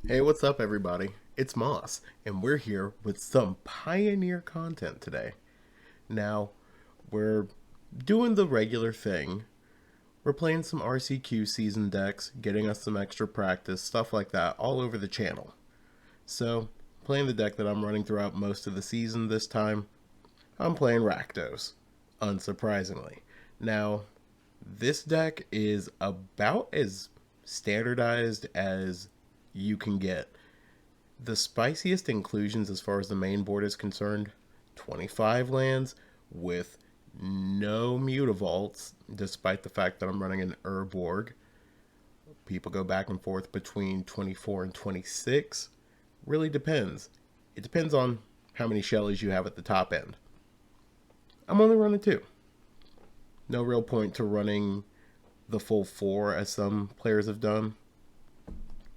Hey, what's up, everybody? It's Moss, and we're here with some Pioneer content today. Now, we're doing the regular thing. We're playing some RCQ season decks, getting us some extra practice, stuff like that, all over the channel. So, playing the deck that I'm running throughout most of the season this time, I'm playing Rakdos, unsurprisingly. Now, this deck is about as standardized as you can get. The spiciest inclusions as far as the main board is concerned: 25 lands with no Mutavaults, despite the fact that I'm running an Urborg. People go back and forth between 24 and 26. Really depends. It depends on how many Shellies you have at the top end. I'm only running 2. No real point to running the full 4 as some players have done.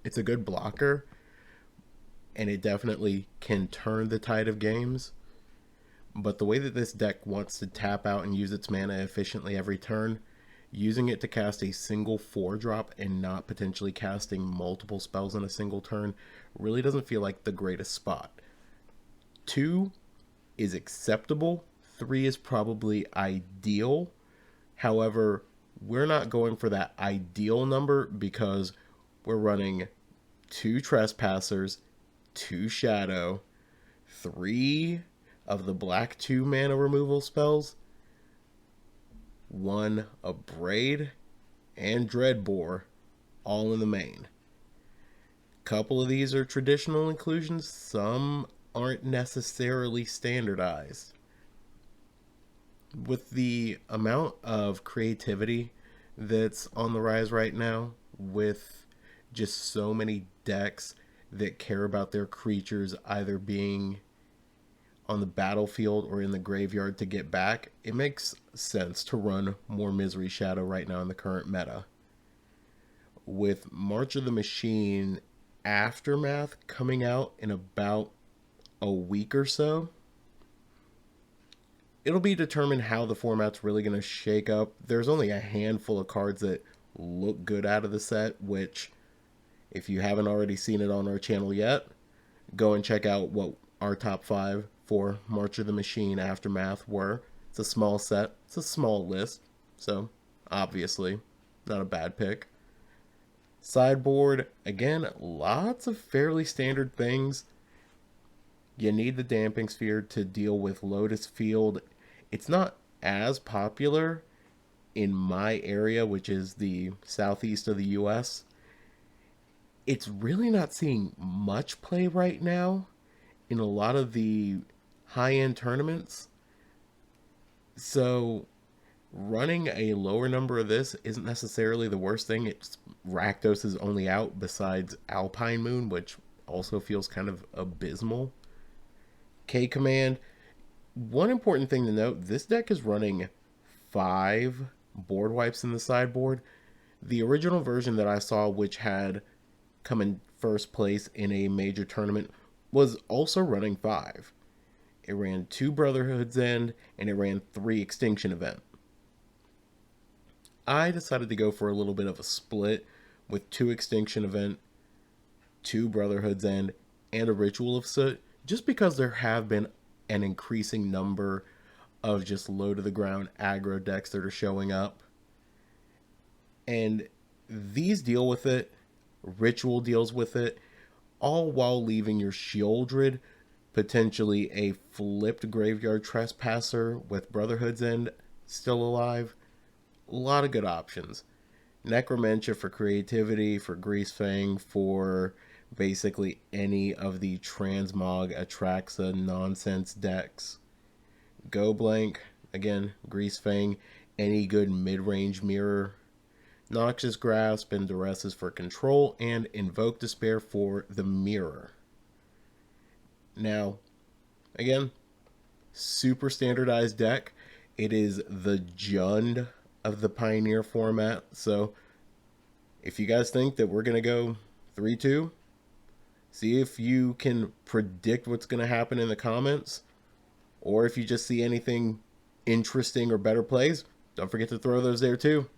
It's a good blocker, and it definitely can turn the tide of games. But the way that this deck wants to tap out and use its mana efficiently every turn, using it to cast a single 4-drop and not potentially casting multiple spells in a single turn really doesn't feel like the greatest spot. 2 is acceptable. 3 is probably ideal. However, we're not going for that ideal number because we're running 2 Trespassers, 2 Shadow, 3 of the black 2 mana removal spells, 1 Abrade, and Dreadbore, all in the main. Couple of these are traditional inclusions, some aren't necessarily standardized. With the amount of creativity that's on the rise right now, with just so many decks that care about their creatures either being on the battlefield or in the graveyard to get back, it makes sense to run more Misery Shadow right now in the current meta. With March of the Machine Aftermath coming out in about a week or so, it'll be determined how the format's really going to shake up. There's only a handful of cards that look good out of the set, which, if you haven't already seen it on our channel yet, go and check out what our top 5 for March of the Machine Aftermath were. It's a small set. It's a small list. So, obviously, not a bad pick. Sideboard, again, lots of fairly standard things. You need the Damping Sphere to deal with Lotus Field. It's not as popular in my area, which is the southeast of the US. It's really not seeing much play right now in a lot of the high-end tournaments. So running a lower number of this isn't necessarily the worst thing. It's Rakdos is only out besides Alpine Moon, which also feels kind of abysmal. K-Command, one important thing to note, this deck is running 5 board wipes in the sideboard. The original version that I saw, which had come in first place in a major tournament, was also running 5. It ran 2 Brotherhood's End, and it ran 3 Extinction Event. I decided to go for a little bit of a split with 2 Extinction Event, 2 Brotherhood's End, and a Ritual of Soot, just because there have been an increasing number of just low to the ground aggro decks that are showing up. And these deal with it, Ritual deals with it, all while leaving your Sheoldred potentially a flipped Graveyard Trespasser with Brotherhood's End still alive. A lot of good options. Necromentia for creativity, for Greasefang, for basically any of the Transmog, Atraxa nonsense decks. Go Blank, again, Greasefang, any good mid-range mirror. Noxious Grasp and Duresses for control, and Invoke Despair for the mirror. Now, again, super standardized deck. It is the Jund of the Pioneer format, so if you guys think that we're going to go 3-2, see if you can predict what's going to happen in the comments, or if you just see anything interesting or better plays, don't forget to throw those there too.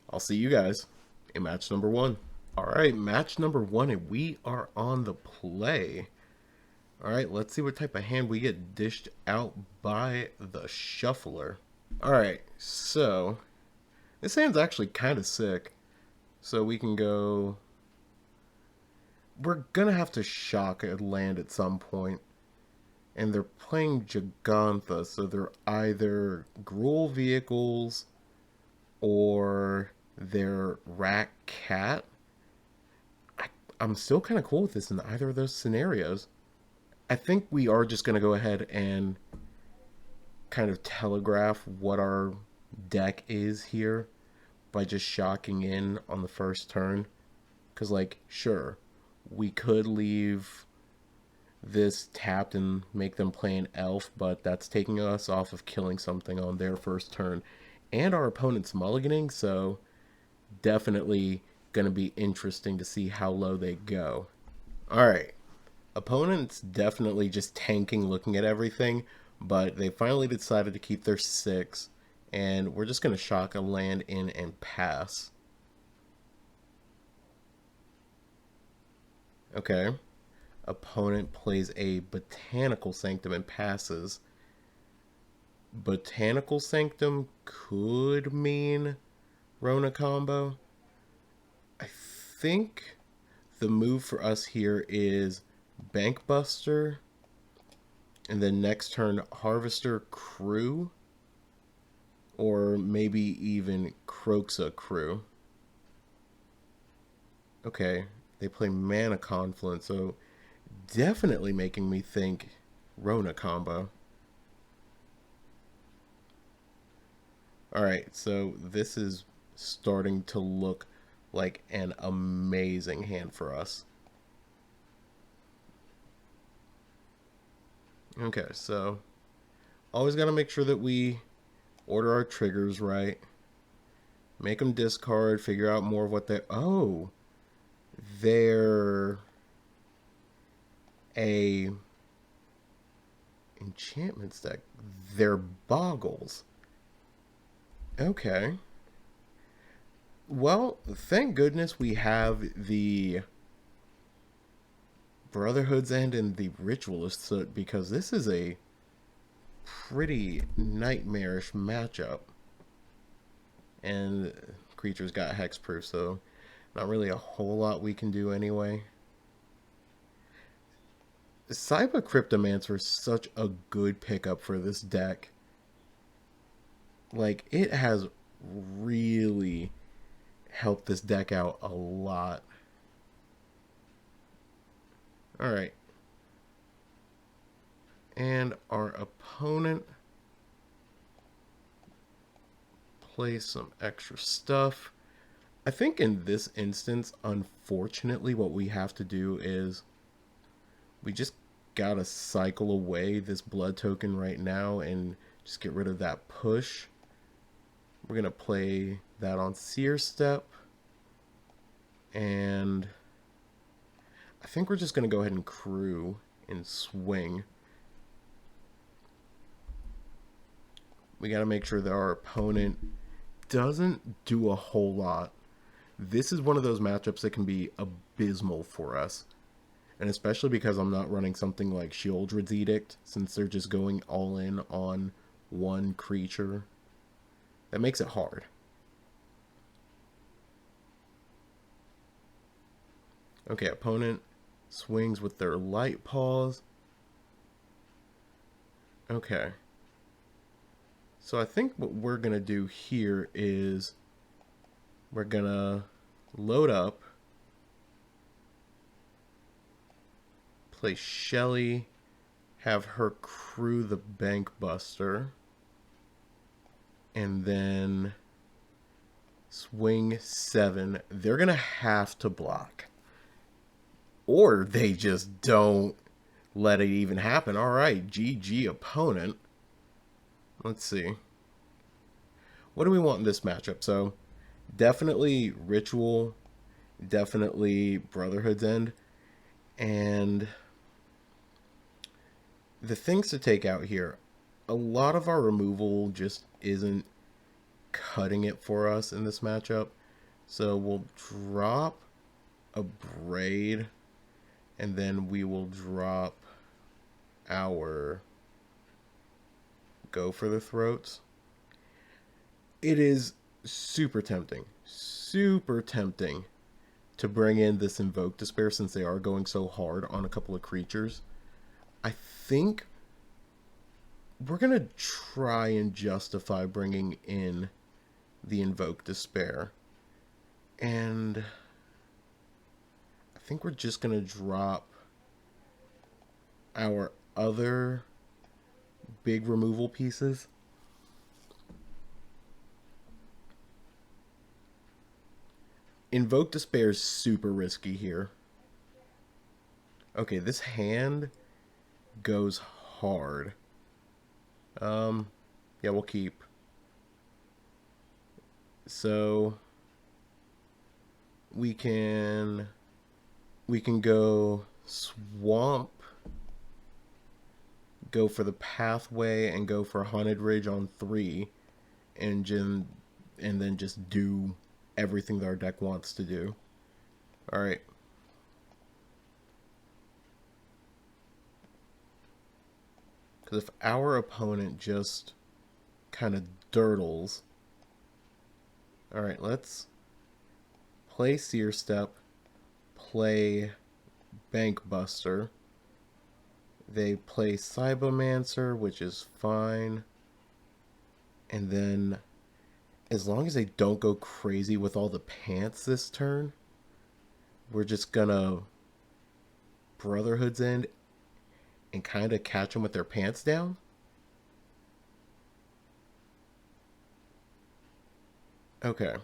I'll see you guys in match number 1. All right, match number 1, and we are on the play. All right, let's see what type of hand we get dished out by the shuffler. All right, so this hand's actually kind of sick. So we can go... We're going to have to shock a land at some point. And they're playing Gigantha, so they're either Gruul vehicles or they're Rat Cat. I'm still kind of cool with this in either of those scenarios. I think we are just going to go ahead and kind of telegraph what our deck is here by just shocking in on the first turn. Because, like, sure, we could leave this tapped and make them play an elf, but that's taking us off of killing something on their first turn. And our opponent's mulliganing, so definitely going to be interesting to see how low they go. Alright, opponent's definitely just tanking, looking at everything, but they finally decided to keep their 6, and we're just going to shock a land in and pass. Okay. Opponent plays a Botanical Sanctum and passes. Botanical Sanctum could mean Rona combo. I think the move for us here is Bankbuster, and then next turn Harvester Crew, or maybe even Kroxa Crew. Okay, they play Mana Confluence, so definitely making me think Rona combo. Alright, so this is starting to look like an amazing hand for us. Okay, so always got to make sure that we order our triggers right. Make them discard, figure out more of what they... Oh! They're a enchantments deck. They're Boggles. Okay. Well, thank goodness we have the Brotherhood's End and the Ritual of Soot, because this is a pretty nightmarish matchup. And creatures got hexproof, so not really a whole lot we can do anyway. Cyber Cryptomancer is such a good pickup for this deck. Like, it has really helped this deck out a lot. Alright. And our opponent plays some extra stuff. I think in this instance, unfortunately, what we have to do is we just gotta cycle away this blood token right now and just get rid of that push. We're gonna play that on Seer Step, and I think we're just gonna go ahead and crew and swing. We gotta make sure that our opponent doesn't do a whole lot. This is one of those matchups that can be abysmal for us. And especially because I'm not running something like Sheoldred's Edict, since they're just going all in on one creature. That makes it hard. Okay, opponent swings with their Light Paws. Okay. So I think what we're going to do here is we're going to load up, play Shelly, have her crew the Bankbuster, and then swing 7. They're going to have to block. Or they just don't let it even happen. Alright, GG opponent. Let's see. What do we want in this matchup? So, definitely Ritual, definitely Brotherhood's End, and the things to take out here, a lot of our removal just isn't cutting it for us in this matchup. So we'll drop Abrade, and then we will drop our Go for the Throats. It is super tempting to bring in this Invoke Despair since they are going so hard on a couple of creatures. I think we're going to try and justify bringing in the Invoke Despair. And I think we're just going to drop our other big removal pieces. Invoke Despair is super risky here. Okay, this hand goes hard. Yeah, we'll keep. So we can go Swamp, go for the Pathway, and go for Haunted Ridge on 3, and then just do everything that our deck wants to do. Alright. Because if our opponent just kind of dirtles... Alright, let's play Seer Step, play Bankbuster. They play Cybomancer, which is fine. And then, as long as they don't go crazy with all the pants this turn, we're just gonna Brotherhood's End and kind of catch them with their pants down. Okay.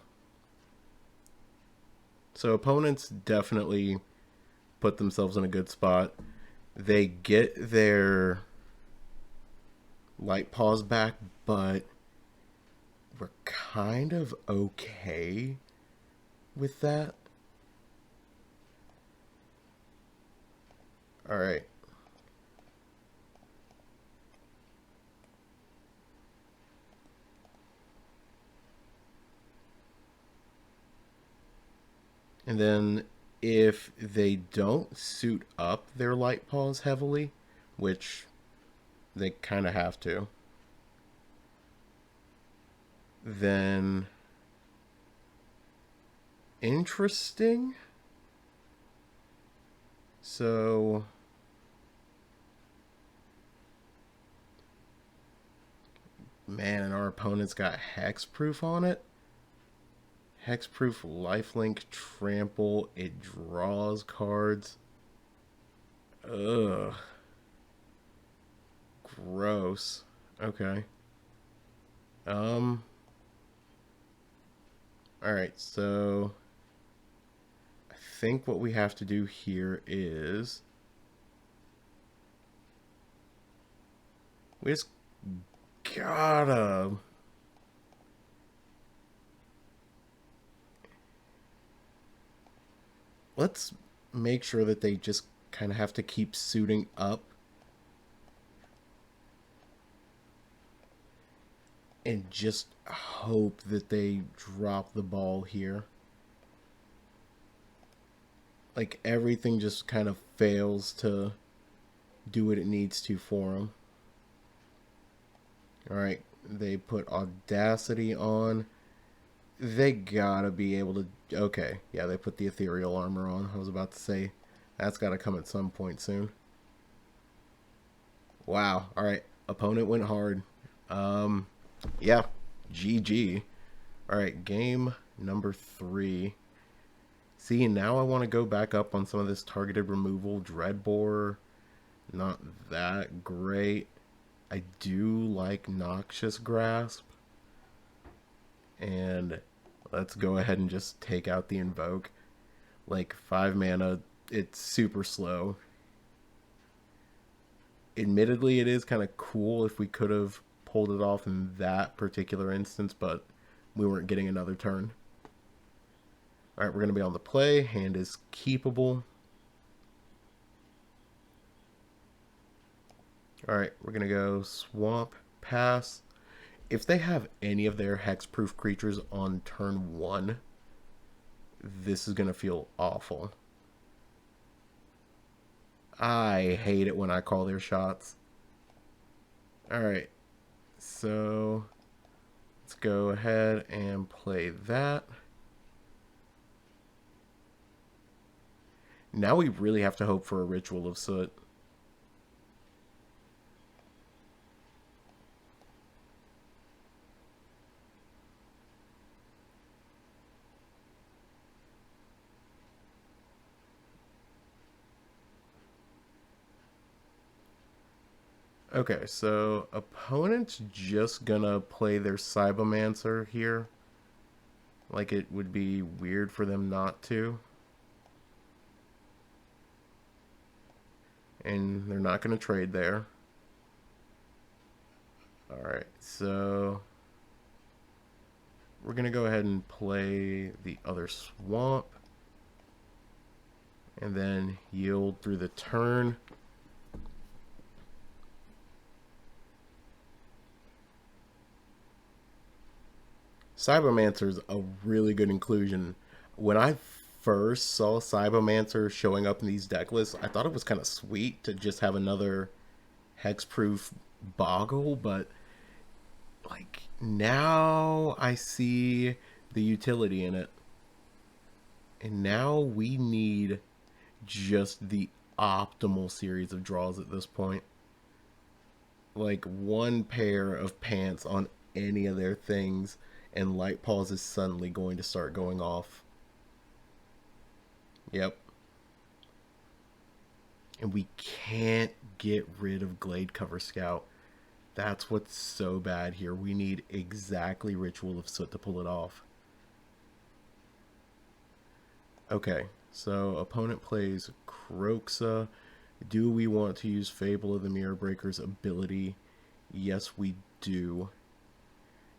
So opponents definitely put themselves in a good spot. They get their Light Paws back, but we're kind of okay with that. Alright. And then if they don't suit up their Light Paws heavily, which they kind of have to, then interesting. So man, and our opponent's got Hexproof on it. Hexproof, Lifelink, Trample, it draws cards. Ugh. Gross. Okay. Alright, so I think what we have to do here is we just gotta let's make sure that they just kind of have to keep suiting up and just hope that they drop the ball here. Like everything just kind of fails to do what it needs to for them. Alright, they put Audacity on. They gotta be able to... Okay, yeah, they put the Ethereal Armor on. I was about to say, that's gotta come at some point soon. Wow, alright, opponent went hard. Yeah, GG. Alright, game number 3. See, now I want to go back up on some of this targeted removal. Dreadbore, not that great. I do like Noxious Grasp. And let's go ahead and just take out the Invoke. Like, 5 mana, it's super slow. Admittedly, it is kind of cool if we could have pulled it off in that particular instance, but we weren't getting another turn. Alright, we're going to be on the play. Hand is keepable. Alright, we're going to go Swamp, pass. If they have any of their hexproof creatures on turn 1, this is going to feel awful. I hate it when I call their shots. Alright, so let's go ahead and play that. Now we really have to hope for a Ritual of Soot. Okay, so opponent's just gonna play their Cybermancer here. Like it would be weird for them not to. And they're not gonna trade there. Alright, so we're gonna go ahead and play the other swamp. And then yield through the turn. Cybermancer's a really good inclusion. When I first saw Cybermancer showing up in these deck lists, I thought it was kind of sweet to just have another hexproof boggle, but like now I see the utility in it. And now we need just the optimal series of draws at this point. Like one pair of pants on any of their things and Light Paws is suddenly going to start going off. Yep. And we can't get rid of Glade Cover Scout. That's what's so bad here. We need exactly Ritual of Soot to pull it off. Okay, so opponent plays Kroxa. Do we want to use Fable of the Mirror Breaker's ability? Yes, we do.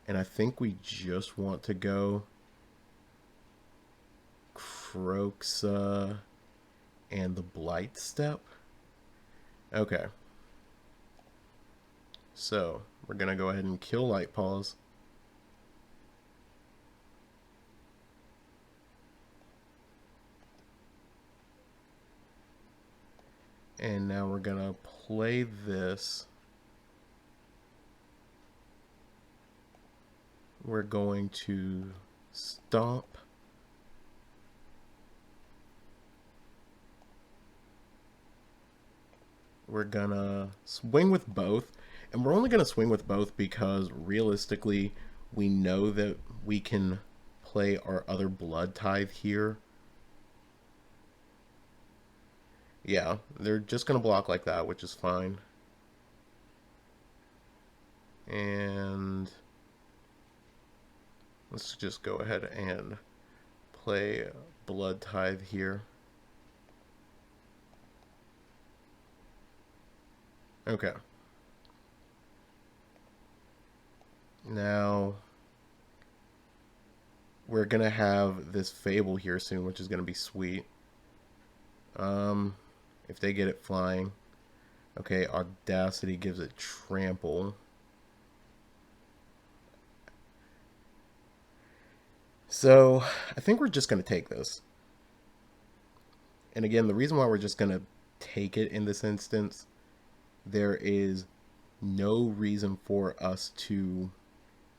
And I think we just want to go Kroxa and the Blightstep. Okay. So, we're going to go ahead and kill Light Paws. And now we're going to play this. We're going to stomp. We're gonna swing with both. And we're only gonna swing with both because realistically, we know that we can play our other Bloodtithe here. Yeah, they're just gonna block like that, which is fine. And let's just go ahead and play Bloodtithe here. Okay. Now, we're going to have this Fable here soon, which is going to be sweet. If they get it flying. Okay, Audacity gives it Trample. So, I think we're just going to take this. And again, the reason why we're just going to take it in this instance, there is no reason for us to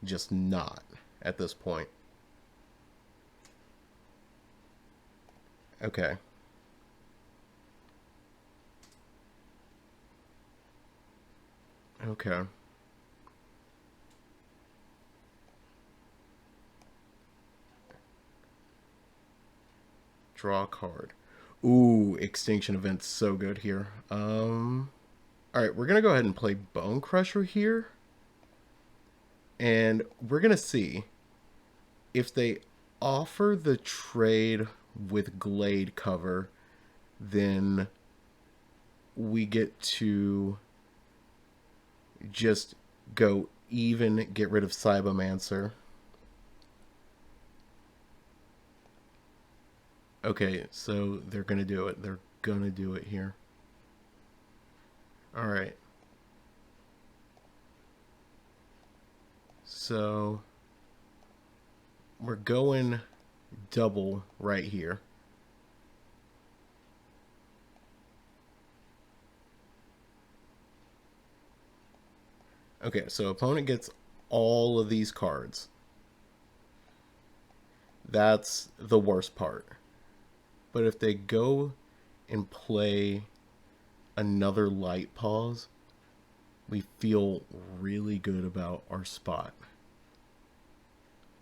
just not at this point. Okay. Okay. Draw a card. Ooh, Extinction Event's so good here. Alright, we're going to go ahead and play Bonecrusher here. And we're going to see if they offer the trade with Glade cover, then we get to just go even, get rid of Cybermancer. Okay, so they're going to do it. They're going to do it here. Alright. So, we're going double right here. Okay, so opponent gets all of these cards. That's the worst part. But if they go and play another light pause, we feel really good about our spot.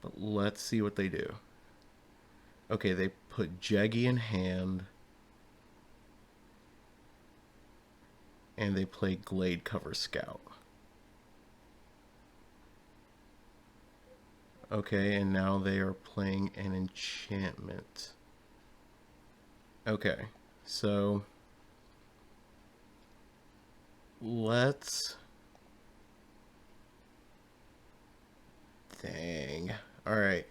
But let's see what they do. Okay, they put Jeggy in hand. And they play Glade Cover Scout. Okay, and now they are playing an enchantment. Okay, so let's... Dang. Alright.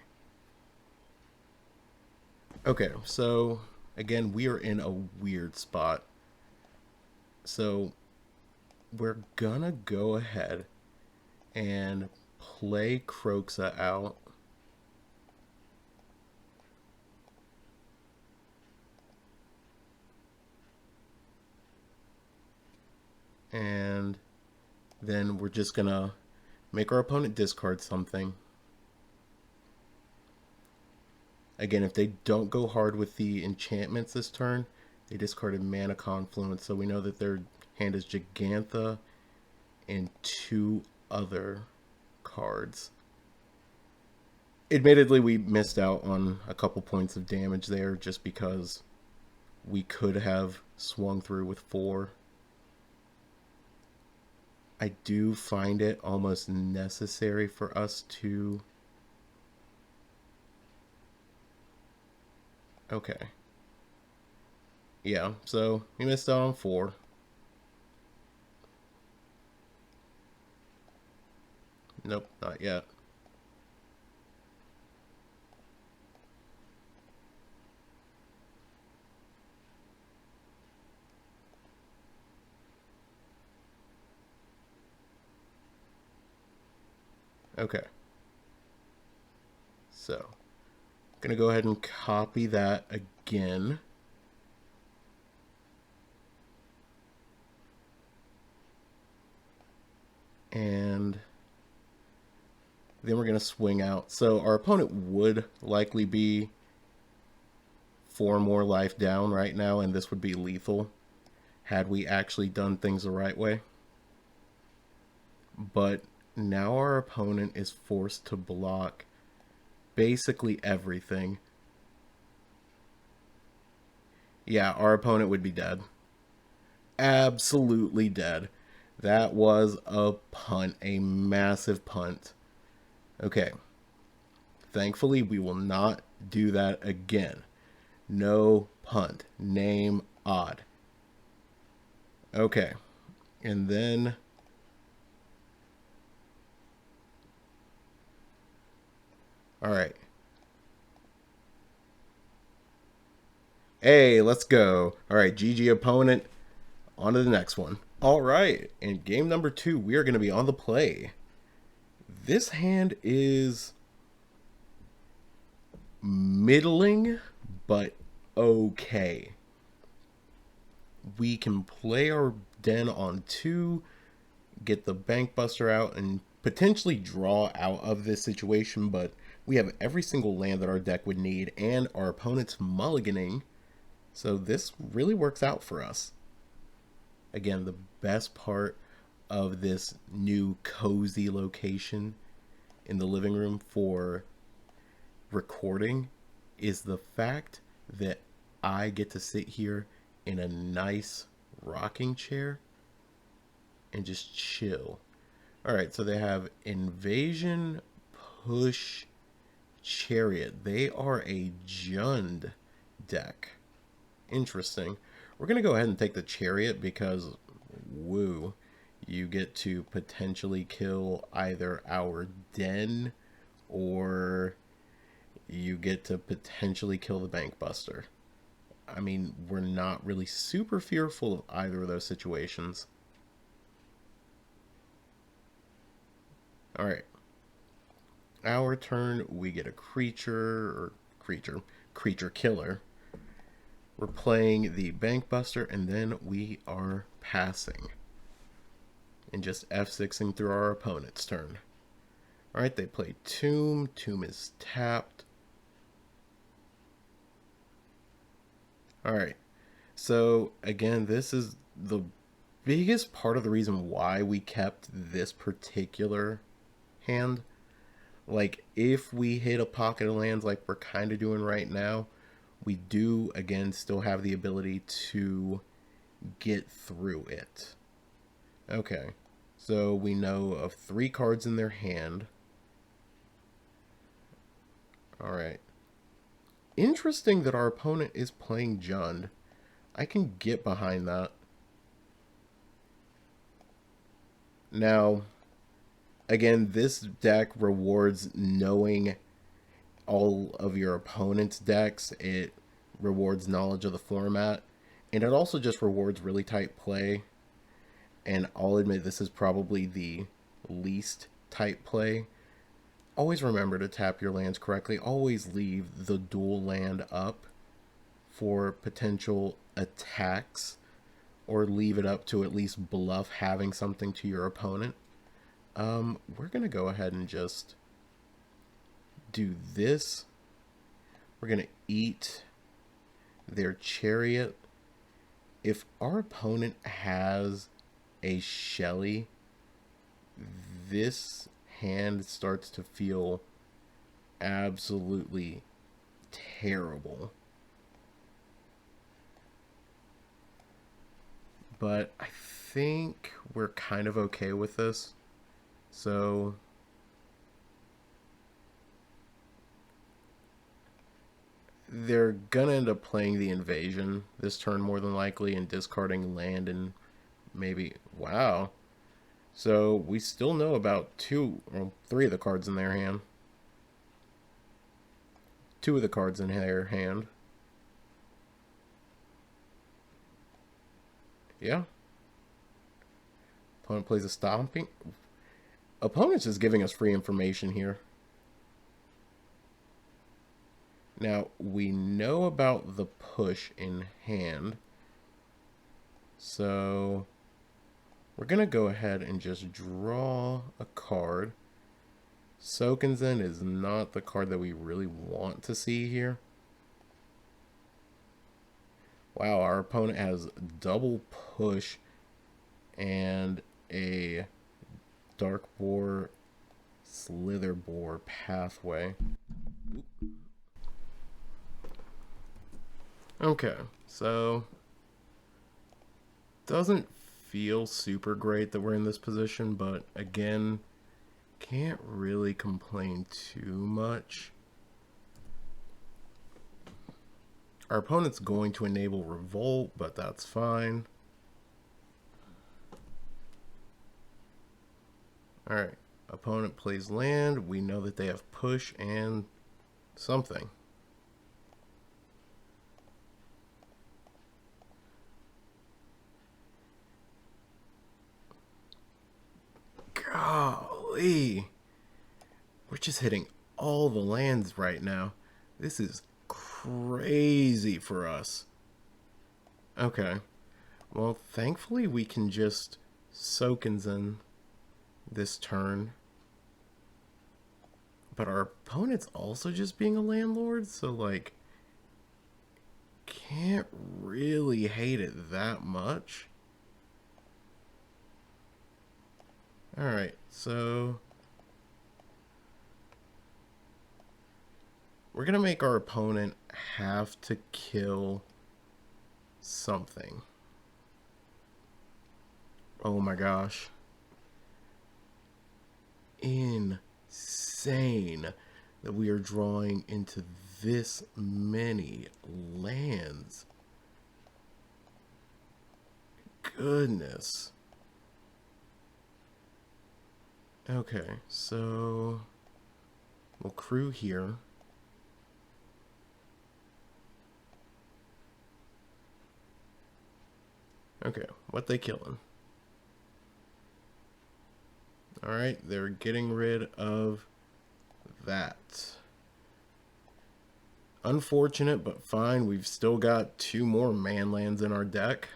Okay, so again, we are in a weird spot. So we're gonna go ahead and play Kroxa out. And then we're just gonna make our opponent discard something. Again, if they don't go hard with the enchantments this turn, they discarded Mana Confluence, so we know that their hand is Gigantha and 2 other cards. Admittedly, we missed out on a couple points of damage there just because we could have swung through with 4. I do find it almost necessary for us to... Okay. Yeah, so we missed out on 4. Nope, not yet. Okay. So, I'm going to go ahead and copy that again. And then we're going to swing out. So our opponent would likely be 4 more life down right now, and this would be lethal had we actually done things the right way. But now our opponent is forced to block basically everything. Yeah, our opponent would be dead. Absolutely dead. That was a punt, a massive punt. Okay. Thankfully, we will not do that again. No punt. Name odd. Okay. And then... Alright. Hey, let's go. Alright, GG opponent. On to the next one. Alright, in game number 2, we are going to be on the play. This hand is middling, but okay. We can play our den on 2, get the Bankbuster out, and potentially draw out of this situation, but we have every single land that our deck would need, and our opponent's mulliganing, so this really works out for us. Again, the best part of this new cozy location in the living room for recording is the fact that I get to sit here in a nice rocking chair and just chill. Alright, so they have Invasion, Push, Chariot. They are a Jund deck. Interesting. We're going to go ahead and take the Chariot because, woo, you get to potentially kill either our den or you get to potentially kill the Bankbuster. I mean, we're not really super fearful of either of those situations. Alright. Our turn, we get a creature killer. We're playing the Bankbuster, and then we are passing. and just F6ing through our opponent's turn. Alright, they play Tomb. Tomb is tapped. Alright, so again, this is the biggest part of the reason why we kept this particular hand. Like, if we hit a pocket of lands like we're kind of doing right now, we do, again, still have the ability to get through it. Okay, so we know of 3 cards in their hand. Alright. Interesting that our opponent is playing Jund. I can get behind that. Now, again, this deck rewards knowing all of your opponent's decks. It rewards knowledge of the format. And it also just rewards really tight play. And I'll admit this is probably the least tight play. Always remember to tap your lands correctly. Always leave the dual land up for potential attacks, or leave it up to at least bluff having something to your opponent. We're going to go ahead and just do this. We're going to eat their Chariot. If our opponent has a Shelly, this hand starts to feel absolutely terrible. But I think we're kind of okay with this. So they're gonna end up playing the Invasion this turn more than likely and discarding land and maybe... Wow. So we still know about 3 of the cards in their hand. 2 of the cards in their hand. Yeah. Opponent plays a Stomping. Opponent's just giving us free information here. Now, we know about the push in hand. So we're going to go ahead and just draw a card. Sokenzan is not the card that we really want to see here. Wow, our opponent has double push and a Darkbore Slitherbore Pathway. Okay, so doesn't feel super great that we're in this position, but again, can't really complain too much. Our opponent's going to enable Revolt, but that's fine. Alright, opponent plays land. We know that they have push and something. Golly. We're just hitting all the lands right now. This is crazy for us. Okay. Well, thankfully we can just Sokenzan this turn. But our opponent's also just being a landlord, so like can't really hate it that much. Alright, so we're going to make our opponent have to kill something. Oh my gosh. Insane that we are drawing into this many lands. Goodness. Okay, so we'll crew here. Okay, what they killing? Alright, they're getting rid of that. Unfortunate, but fine. We've still got 2 more man lands in our deck.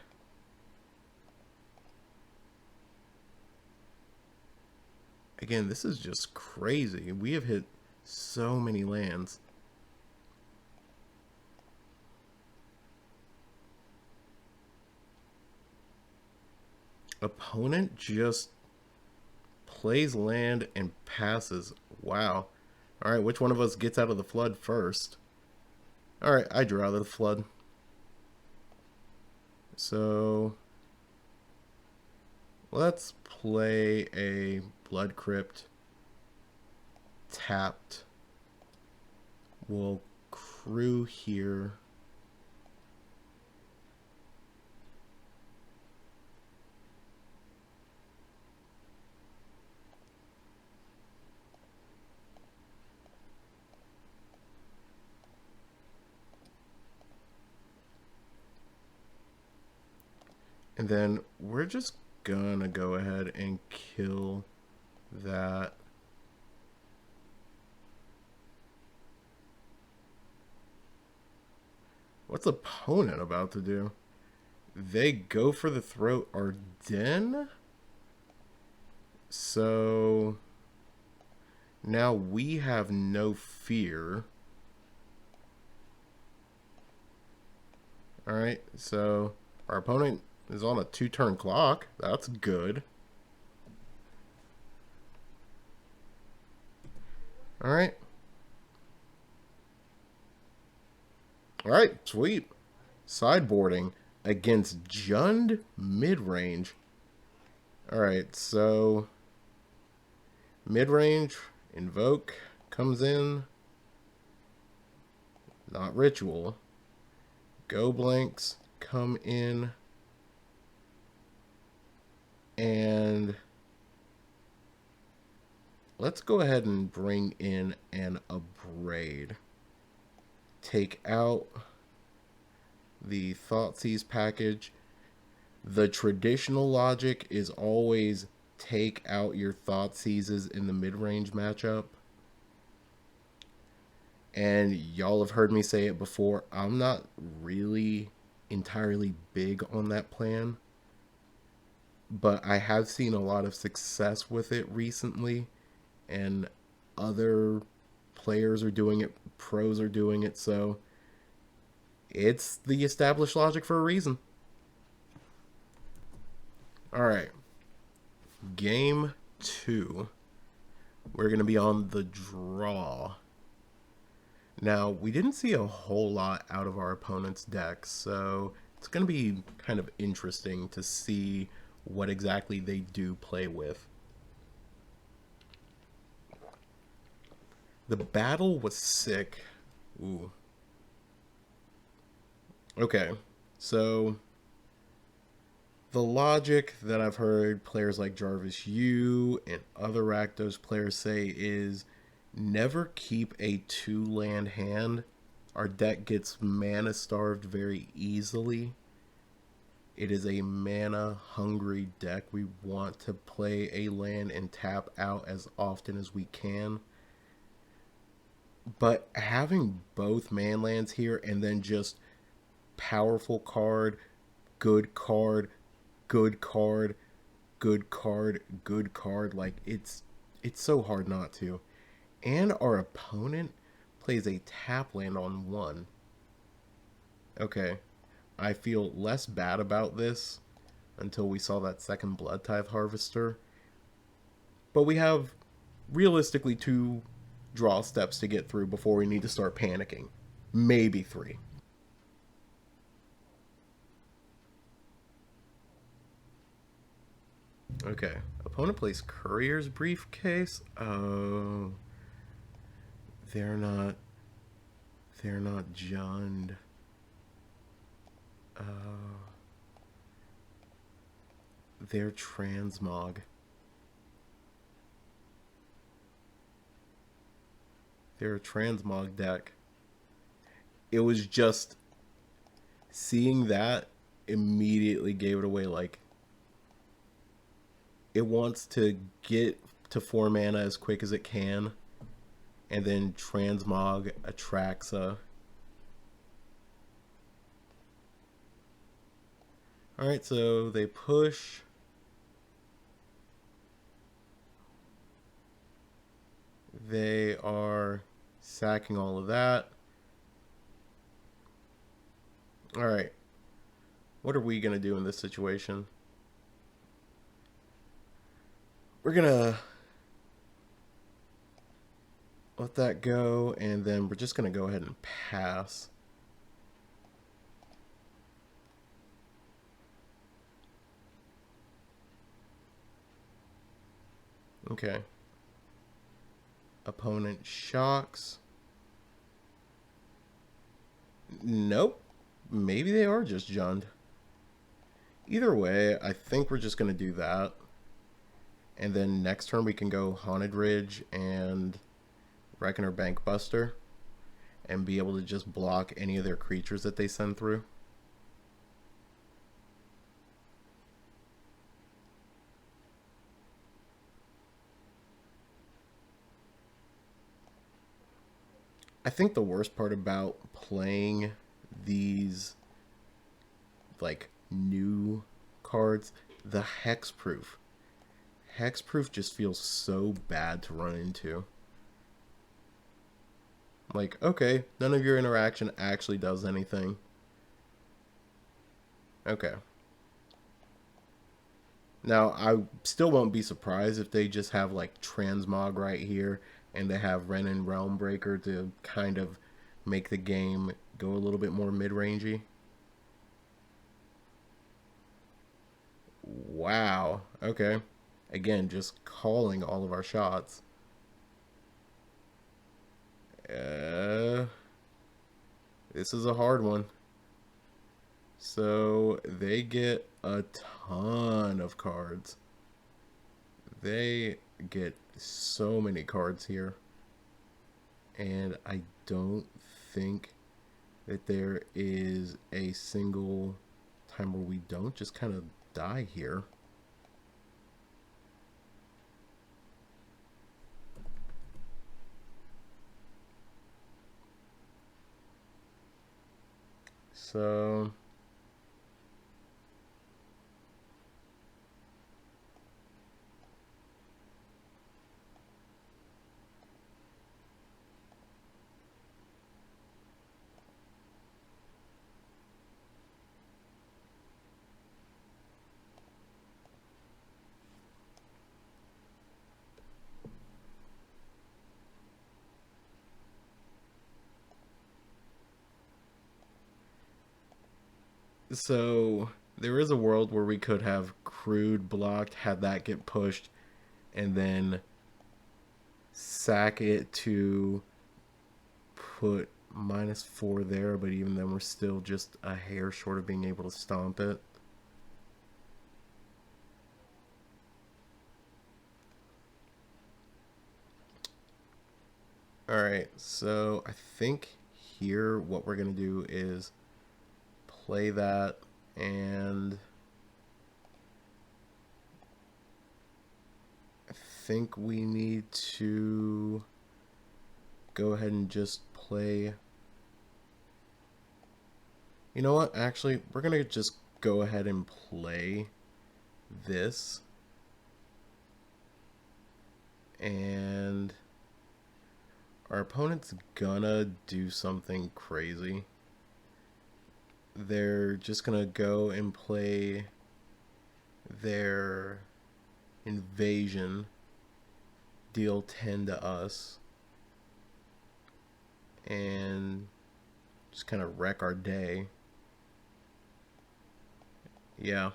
Again, this is just crazy. We have hit so many lands. Opponent just plays land and passes. Wow. Alright, which one of us gets out of the flood first? Alright, I drew out of the flood. So let's play a Blood Crypt. Tapped. We'll crew here. And then we're just gonna go ahead and kill that. What's opponent about to do? They go for the throat Arden. So now we have no fear. Alright, so our opponent is on a 2-turn clock. That's good. Alright. Alright, sweet. Sideboarding against Jund Midrange. Alright, so Midrange, Invoke comes in. Not Ritual. Go blanks come in. And let's go ahead and bring in an Abrade. Take out the Thoughtseize package. The traditional logic is always take out your Thoughtseizes in the mid-range matchup. And y'all have heard me say it before, I'm not really entirely big on that plan. But I have seen a lot of success with it recently, and other players are doing it, pros are doing it, so it's the established logic for a reason. Alright, game 2, we're going to be on the draw. Now, we didn't see a whole lot out of our opponent's deck, so it's going to be kind of interesting to see what exactly they do play with. The battle was sick. Ooh. Okay, so the logic that I've heard players like Jarvis Yu and other Rakdos players say is never keep a 2-land hand. Our deck gets mana starved very easily. It is a mana hungry deck. We want to play a land and tap out as often as we can. But having both man lands here and then just powerful card, good card, good card, good card, good card, like it's so hard not to. And our opponent plays a tap land on 1. Okay. I feel less bad about this until we saw that second Bloodtithe Harvester. But we have realistically 2 draw steps to get through before we need to start panicking. Maybe 3. Okay. Opponent plays Courier's Briefcase. Oh. They're not Jund. They're transmog. They're a transmog deck. It was just seeing that immediately gave it away. Like, it wants to get to 4 mana as quick as it can, and then transmog a Traxa. Alright, so they push. They are sacking all of that. Alright. What are we going to do in this situation? We're going to let that go, and then we're just going to go ahead and pass. Okay. Opponent shocks. Nope. Maybe they are just Jund. Either way, I think we're just going to do that. And then next turn we can go Haunted Ridge and Reckoner Bankbuster and be able to just block any of their creatures that they send through. I think the worst part about playing these like new cards, the hexproof. Hexproof just feels so bad to run into. Like, okay, none of your interaction actually does anything. Okay. Now, I still won't be surprised if they just have like Transmog right here and they have Wrenn and Realmbreaker to kind of make the game go a little bit more mid-rangey. Wow. Okay. Again, just calling all of our shots. This is a hard one. So they get a ton of cards. They get so many cards here. And I don't think that there is a single time where we don't just kind of die here. So So there is a world where we could have Crude blocked, had that get pushed, and then sack it to put -4 there, but even then we're still just a hair short of being able to stomp it. Alright, so I think here what we're going to do is play that, and I think we need to go ahead and just play. You know what? Actually, we're going to just go ahead and play this. And our opponent's gonna do something crazy. They're just gonna go and play their invasion, deal 10 to us, and just kind of wreck our day. Yeah,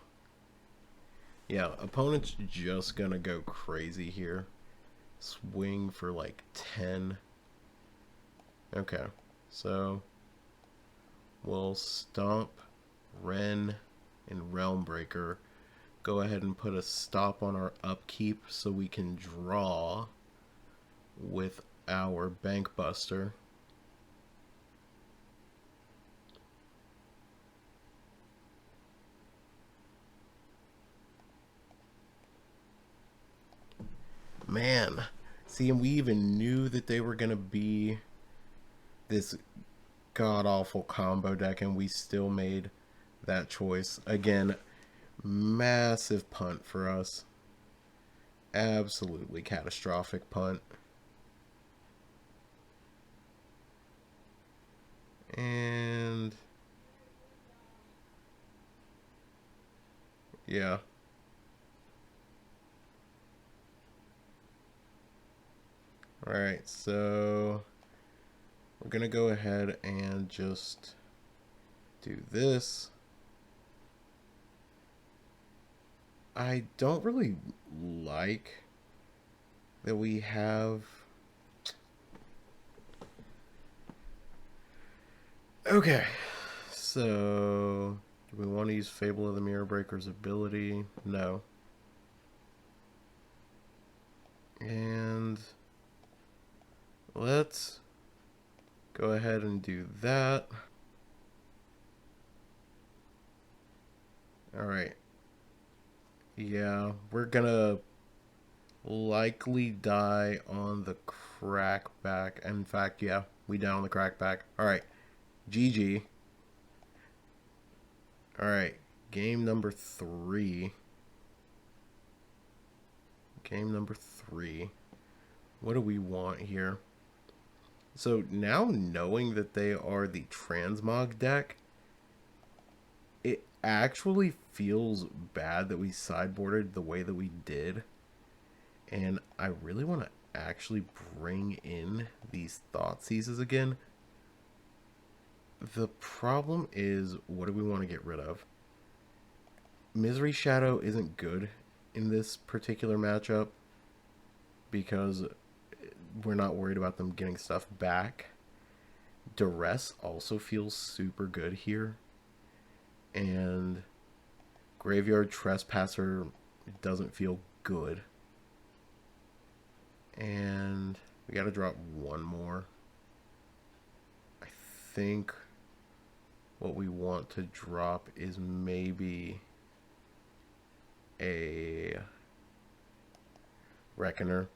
opponent's just gonna go crazy here. Swing for like 10. Okay, so we'll stomp Wrenn and Realmbreaker. Go ahead and put a stop on our upkeep so we can draw with our Bankbuster. Man, see, and we even knew that they were going to be this god-awful combo deck, and we still made that choice. Again, massive punt for us. Absolutely catastrophic punt. And yeah. Alright, so we're gonna go ahead and just do this. I don't really like that we have... Okay, so do we want to use Fable of the Mirror Breaker's ability? No. And let's go ahead and do that. Alright. Yeah, we're gonna likely die on the crackback. In fact, yeah, we die on the crackback. Alright, GG. Alright, game number 3. Game number 3. What do we want here? So now knowing that they are the Transmog deck, it actually feels bad that we sideboarded the way that we did. And I really want to actually bring in these Thoughtseizes again. The problem is, what do we want to get rid of? Misery Shadow isn't good in this particular matchup because we're not worried about them getting stuff back. Duress also feels super good here. And Graveyard Trespasser doesn't feel good. And we gotta drop one more. I think what we want to drop is maybe a Reckoner.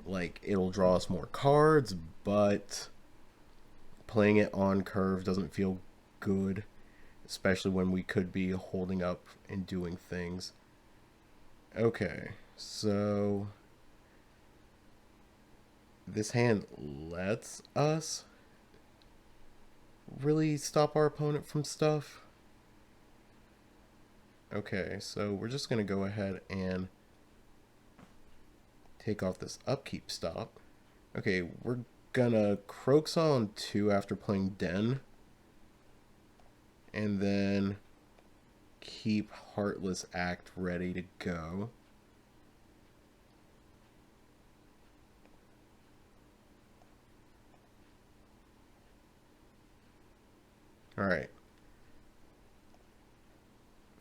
Like, it'll draw us more cards, but playing it on curve doesn't feel good, especially when we could be holding up and doing things. Okay, so this hand lets us really stop our opponent from stuff. Okay, so we're just going to go ahead and take off this upkeep stop. Okay, we're gonna Kroxa on 2 after playing Den. And then keep Heartless Act ready to go. Alright.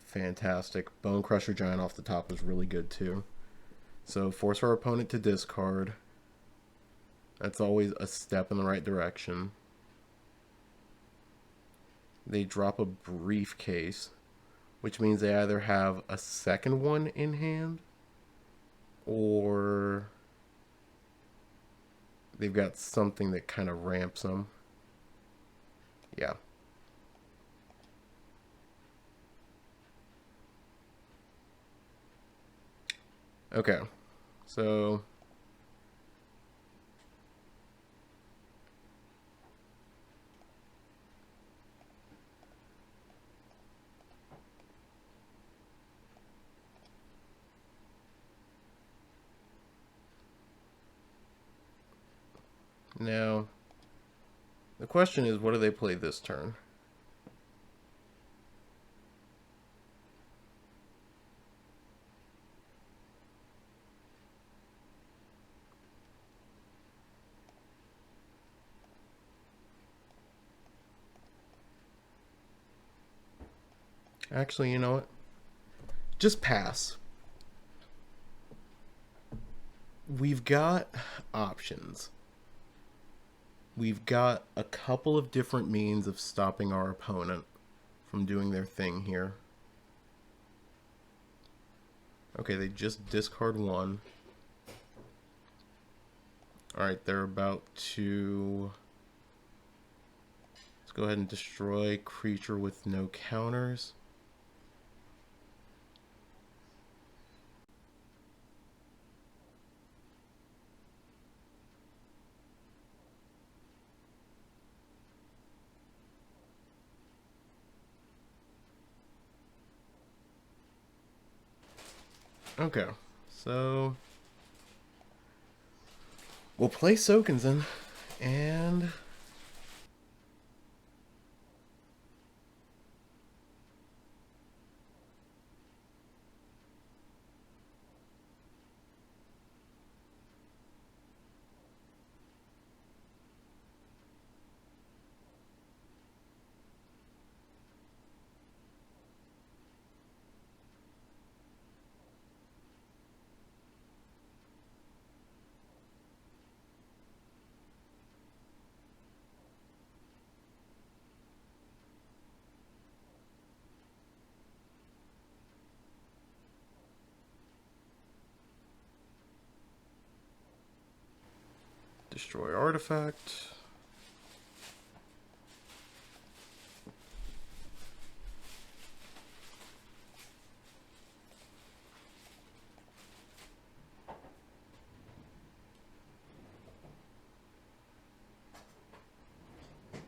Fantastic. Bonecrusher Giant off the top is really good too. So force our opponent to discard. That's always a step in the right direction. They drop a briefcase, which means they either have a second one in hand or they've got something that kind of ramps them. Yeah. Okay. So now the question is, what do they play this turn? Actually, you know what? Just pass. We've got options. We've got a couple of different means of stopping our opponent from doing their thing here. Okay, they just discard one. Alright, they're about to... Let's go ahead and destroy creature with no counters. Okay, so we'll play Sokenzan, and destroy artifact.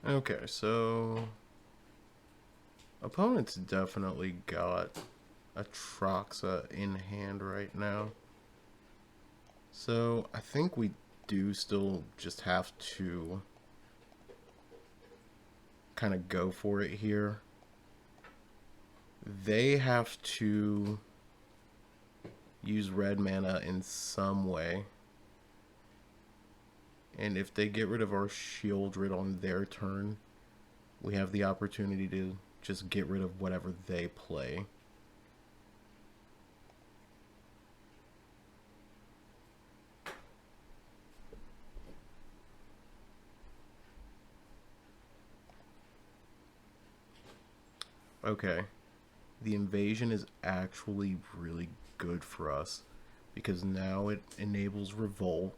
Okay, so opponent's definitely got a Kroxa in hand right now. So I think we do still just have to kind of go for it here. They have to use red mana in some way. And if they get rid of our Sheoldred on their turn, we have the opportunity to just get rid of whatever they play. Okay, the invasion is actually really good for us because now it enables revolt,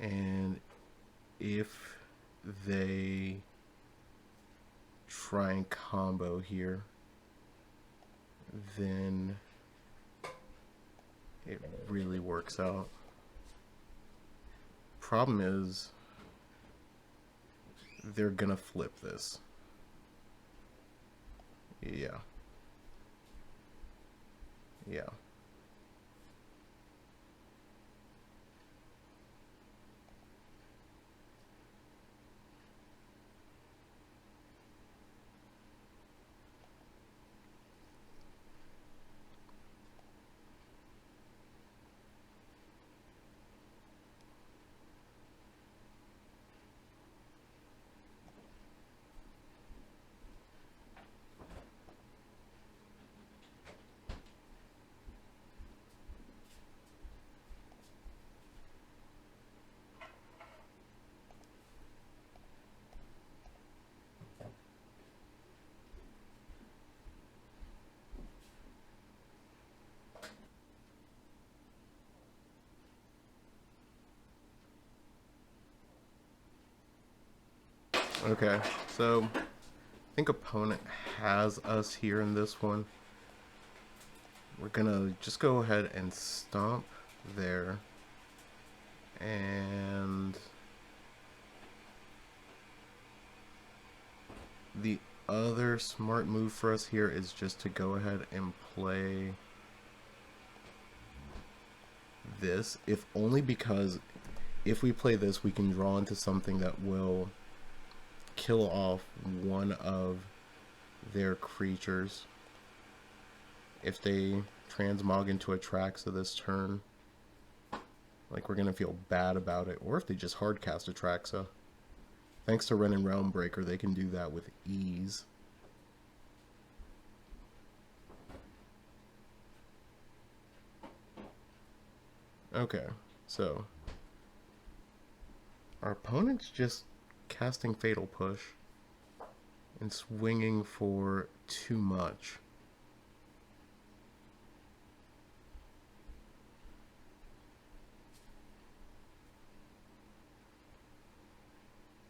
and if they try and combo here, then it really works out. Problem is, they're gonna flip this. Yeah. Yeah. Okay, so I think opponent has us here in this one. We're gonna just go ahead and stomp there. And the other smart move for us here is just to go ahead and play this, if only because if we play this, we can draw into something that will kill off one of their creatures if they transmog into a Traxa this turn. Like, we're gonna feel bad about it, or if they just hardcast a Traxa. Thanks to Ren and Realmbreaker, they can do that with ease. Okay, so our opponent's just casting Fatal Push and swinging for too much.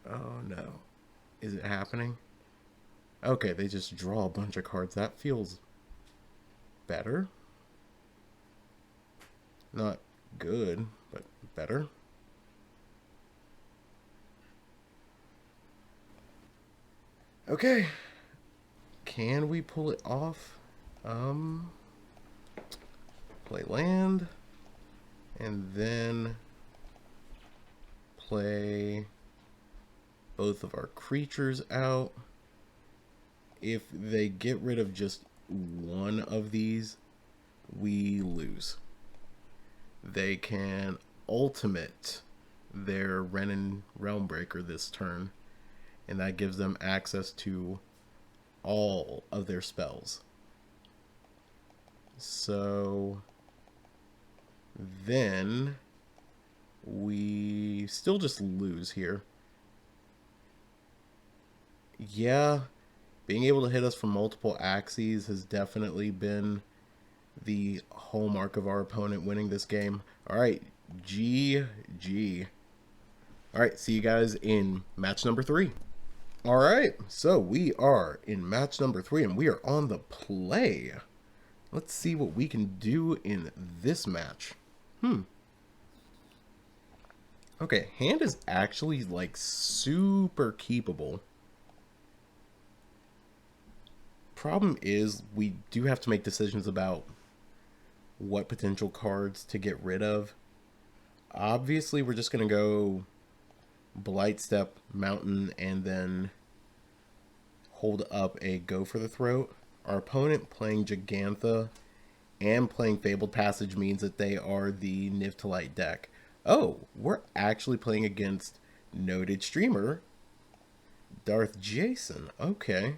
Oh no. Is it happening? Okay, they just draw a bunch of cards. That feels better. Not good, but better. Okay. Can we pull it off? Play land. And then play both of our creatures out. If they get rid of just one of these, we lose. They can ultimate their Renin Realmbreaker this turn, and that gives them access to all of their spells. So then we still just lose here. Yeah, being able to hit us from multiple axes has definitely been the hallmark of our opponent winning this game. Alright, GG. Alright, see you guys in match number 3. Alright, so we are in match number 3 and we are on the play. Let's see what we can do in this match. Okay, hand is actually like super keepable. Problem is we do have to make decisions about what potential cards to get rid of. Obviously, we're just going to go Blightstep, Mountain, and then hold up a Go for the Throat. Our opponent playing Gigantha and playing Fabled Passage means that they are the Niv to Light deck. Oh, we're actually playing against noted streamer Darth Jason. Okay.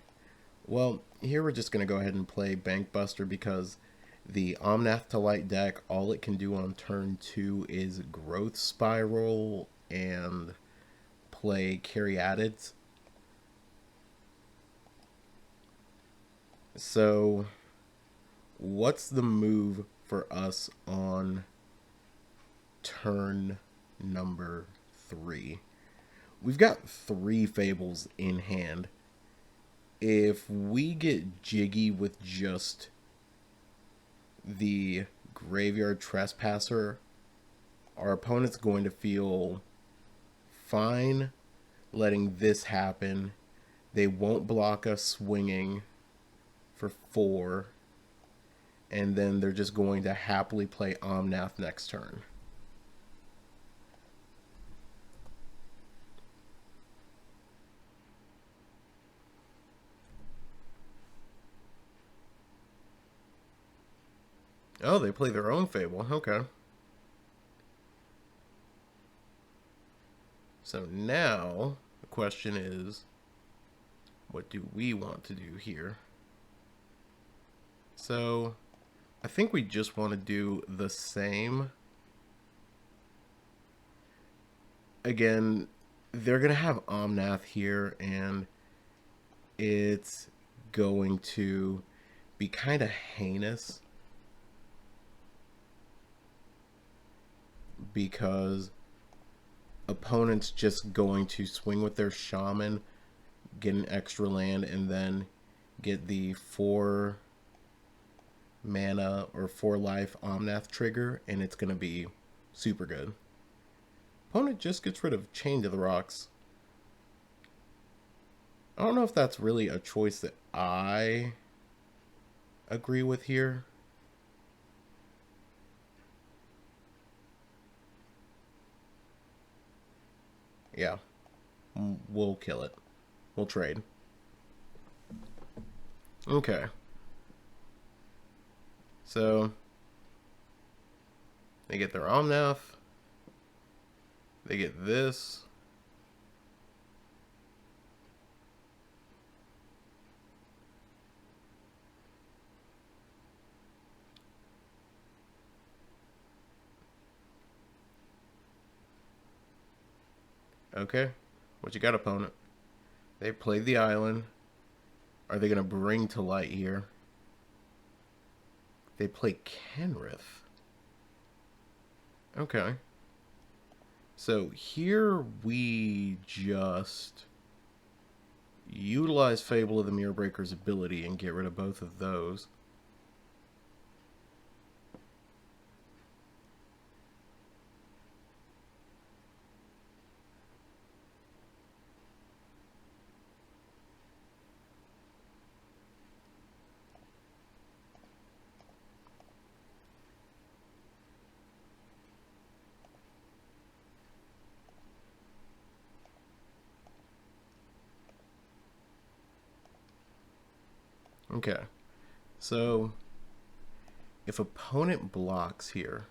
Well, here we're just going to go ahead and play Bankbuster because the Omnath to Light deck, all it can do on turn 2 is Growth Spiral and play Caryatids. So, what's the move for us on turn number 3? We've got 3 Fables in hand. If we get jiggy with just the Graveyard Trespasser, our opponent's going to feel fine letting this happen. They won't block us swinging for 4, and then they're just going to happily play Omnath next turn. Oh, they play their own Fable. Okay. So now the question is, what do we want to do here? So I think we just want to do the same. Again, they're going to have Omnath here, and it's going to be kind of heinous because opponents just going to swing with their Shaman, get an extra land, and then get the 4 mana or 4 life Omnath trigger, and it's going to be super good. Opponent just gets rid of Chain to the Rocks. I don't know if that's really a choice that I agree with here. Yeah, we'll kill it. We'll trade. Okay. So, they get their Omnath. They get this. Okay, what you got, opponent? They played the island. Are they going to bring to light here? They play Kenrith. Okay. So here we just utilize Fable of the Mirror Breaker's ability and get rid of both of those. Okay. So, if opponent blocks here...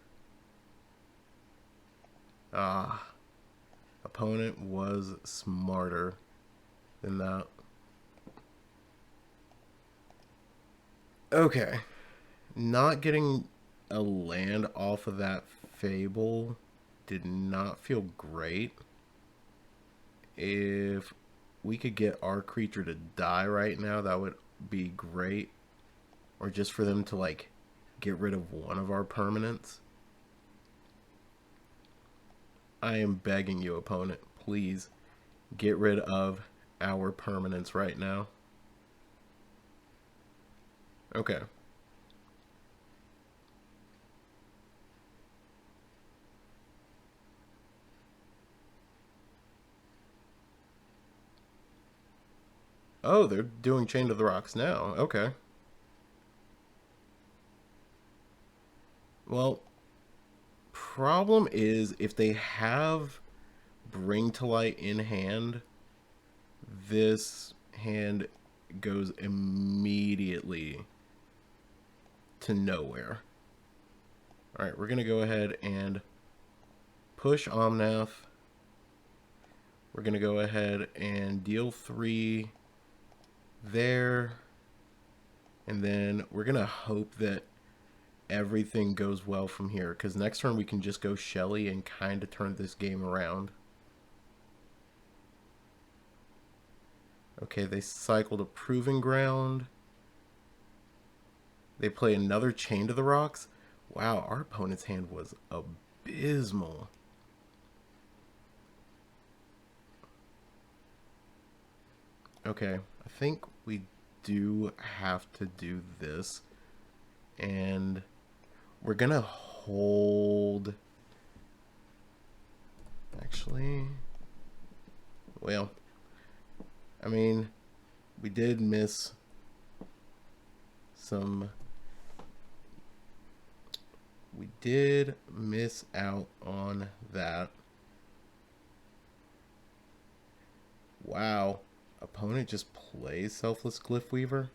opponent was smarter than that. Okay. Not getting a land off of that Fable did not feel great. If we could get our creature to die right now, that would be great. Or just for them to, like, get rid of one of our permanents. I am begging you, opponent, please get rid of our permanents right now. Okay. Oh, they're doing Chain to the Rocks now. Okay. Well, problem is if they have Bring to Light in hand, this hand goes immediately to nowhere. Alright, we're going to go ahead and push Omnath. We're going to go ahead and deal 3 there. And then we're going to hope that everything goes well from here, because next turn we can just go Shelly and kind of turn this game around. Okay, they cycled a Proving Ground. They play another Chain to the Rocks. Wow, our opponent's hand was abysmal. Okay, I think we do have to do this. And we're gonna hold... Actually... Well... I mean, we did miss some... We did miss out on that. Wow. Opponent just plays Selfless Glyphweaver?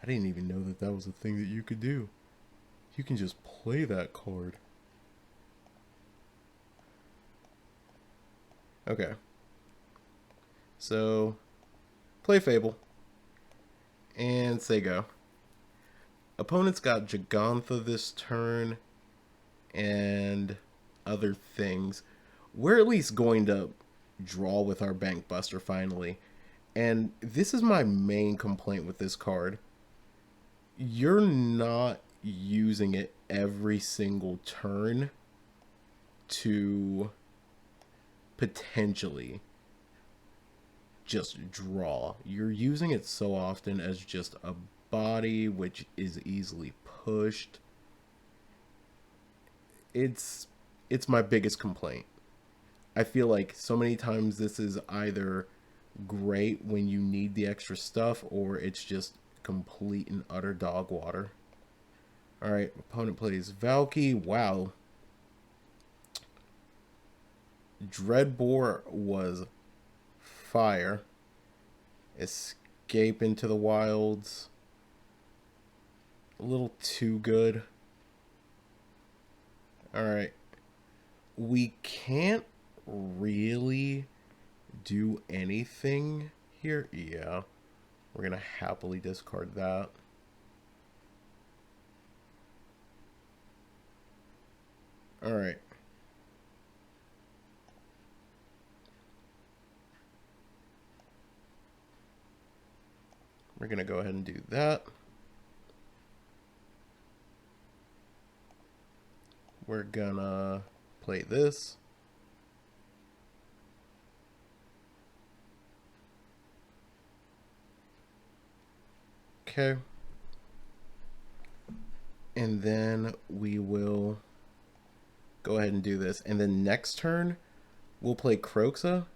I didn't even know that that was a thing that you could do. You can just play that card. Okay. So, play Fable. And say go. Opponent's got Jegantha this turn. And other things. We're at least going to draw with our Bankbuster finally. And this is my main complaint with this card. You're not using it every single turn to potentially just draw. You're using it so often as just a body which is easily pushed. It's my biggest complaint. I feel like so many times this is either great when you need the extra stuff, or it's just complete and utter dog water. Alright, opponent plays Valky. Wow. Dreadbore was fire. Escape into the Wilds. A little too good. Alright. We can't really do anything here. Yeah. We're going to happily discard that. Alright. We're going to go ahead and do that. We're going to play this. Okay. And then we will go ahead and do this. And then next turn, we'll play Kroxa.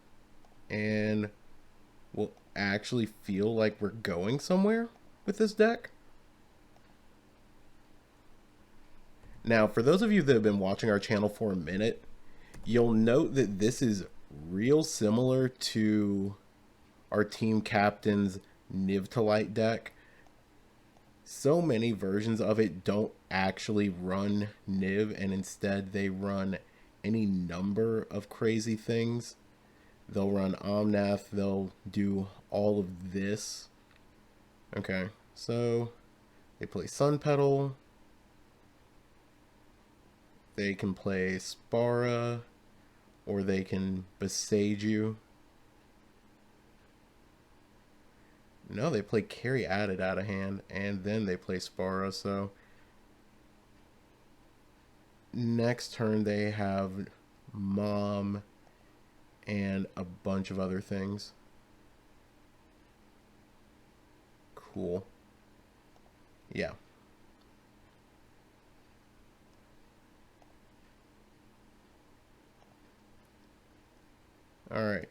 And we'll actually feel like we're going somewhere with this deck. Now, for those of you that have been watching our channel for a minute, you'll note that this is real similar to our team captain's Niv to Light deck. so many versions of it don't actually run Niv, and instead they run any number of crazy things. They'll run Omnath, they'll do all of this. Okay, so they play Sun Petal. They can play Spara, or they can Besage you. No, they play Carry Added out of hand, and then they play Spara, so next turn they have Mom and a bunch of other things. Cool. Yeah. All right.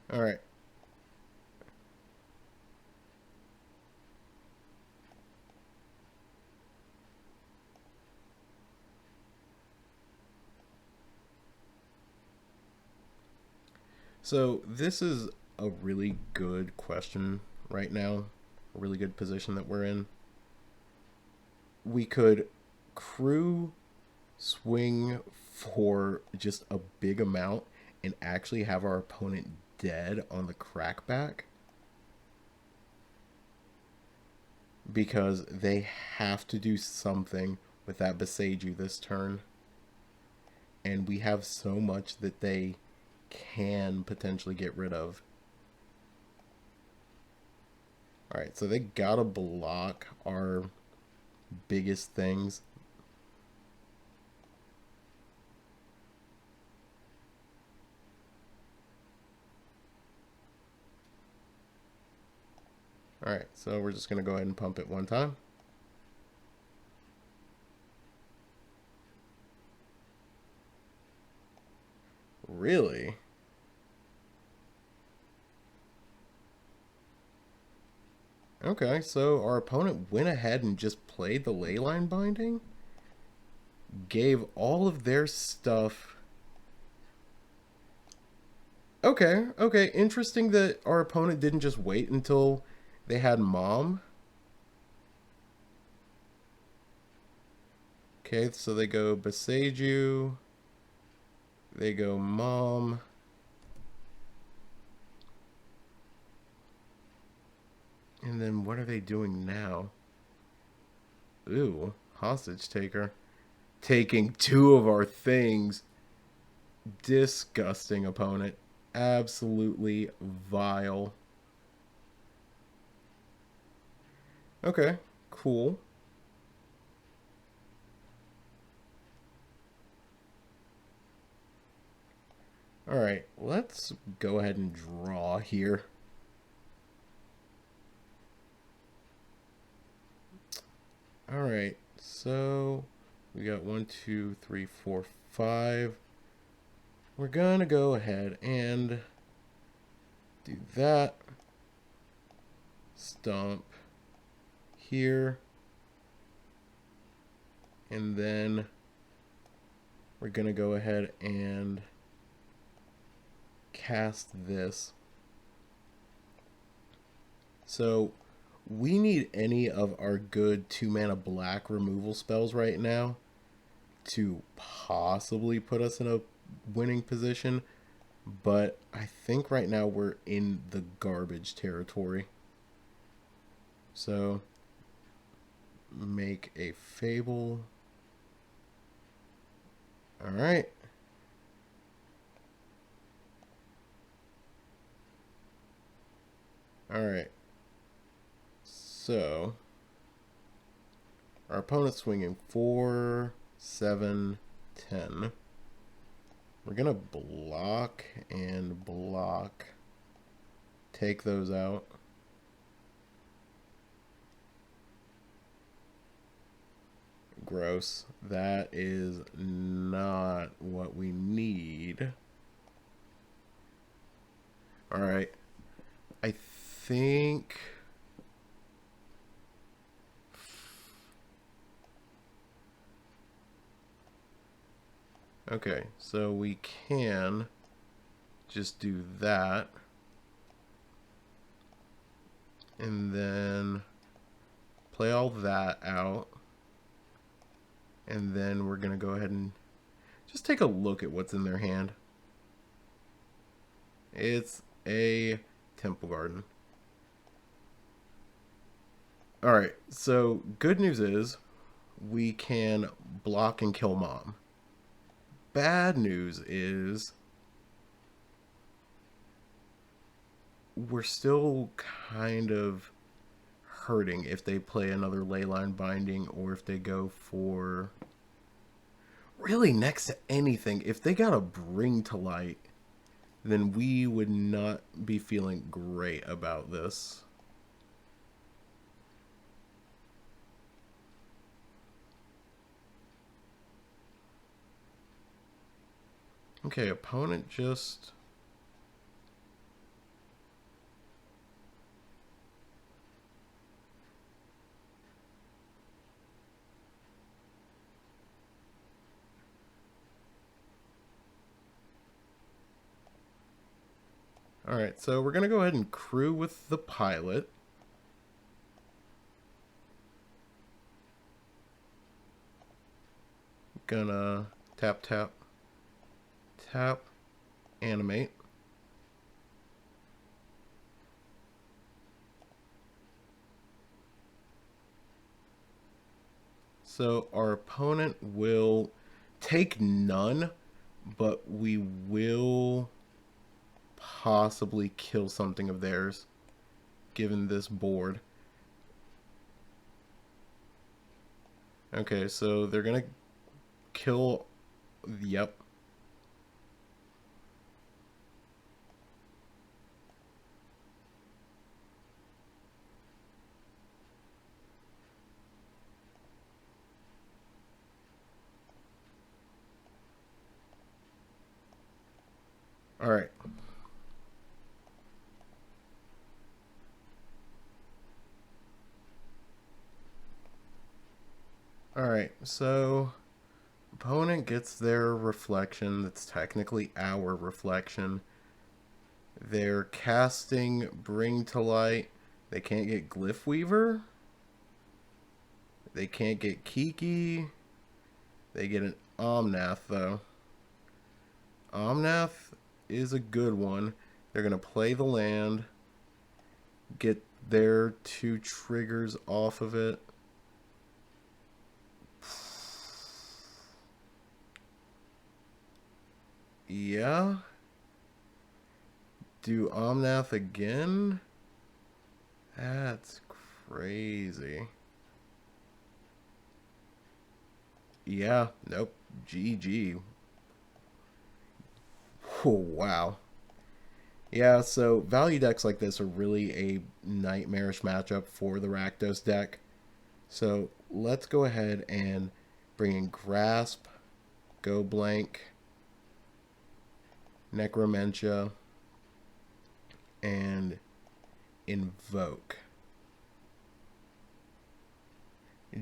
All right. So this is a really good question right now. A really good position that we're in. We could crew swing for just a big amount and actually have our opponent dead on the crackback, because they have to do something with that Besage this turn, and we have so much that they can potentially get rid of. Alright, so they gotta block our biggest things. Alright, so we're just gonna go ahead and pump it one time. Really? Okay, so our opponent went ahead and just played the Leyline Binding? Gave all of their stuff... Okay, okay, interesting that our opponent didn't just wait until they had Mom. Okay, so they go Besage you. They go Mom. And then what are they doing now? Ooh, Hostage Taker. Taking two of our things. Disgusting opponent. Absolutely vile. Okay, cool. Alright, let's go ahead and draw here. Alright, so we got 1, 2, 3, 4, 5. We're gonna go ahead and do that. Stomp here. And then we're gonna go ahead and cast this. So we need any of our good 2-mana black removal spells right now to possibly put us in a winning position, but I think right now we're in the garbage territory. So make a Fable. Alright. Alright. So our opponent's swinging 4, 7, 10. We're gonna block and block. Take those out. Gross. That is not what we need. Alright. I think... Okay, so we can just do that. And then play all that out. And then we're going to go ahead and just take a look at what's in their hand. It's a Temple Garden. Alright, so good news is we can block and kill Mom. Bad news is we're still kind of hurting if they play another Leyline Binding or if they go for really next to anything. If they got a Bring to Light, then we would not be feeling great about this. Okay, opponent just... Alright, so we're going to go ahead and crew with the pilot. Gonna tap, tap, tap, animate. So our opponent will take none, but we will possibly kill something of theirs, given this board. Okay, so they're gonna kill... Yep. Alright. Alright, so opponent gets their reflection. That's technically our reflection. They're casting Bring to Light. They can't get Glyph Weaver. They can't get Kiki. They get an Omnath, though. Omnath is a good one. They're going to play the land, get their 2 triggers off of it. Yeah. Do Omnath again? That's crazy. Yeah, nope. GG. Oh, wow. Yeah, so value decks like this are really a nightmarish matchup for the Rakdos deck. So let's go ahead and bring in Grasp, Go Blank, Necromentia, and Invoke.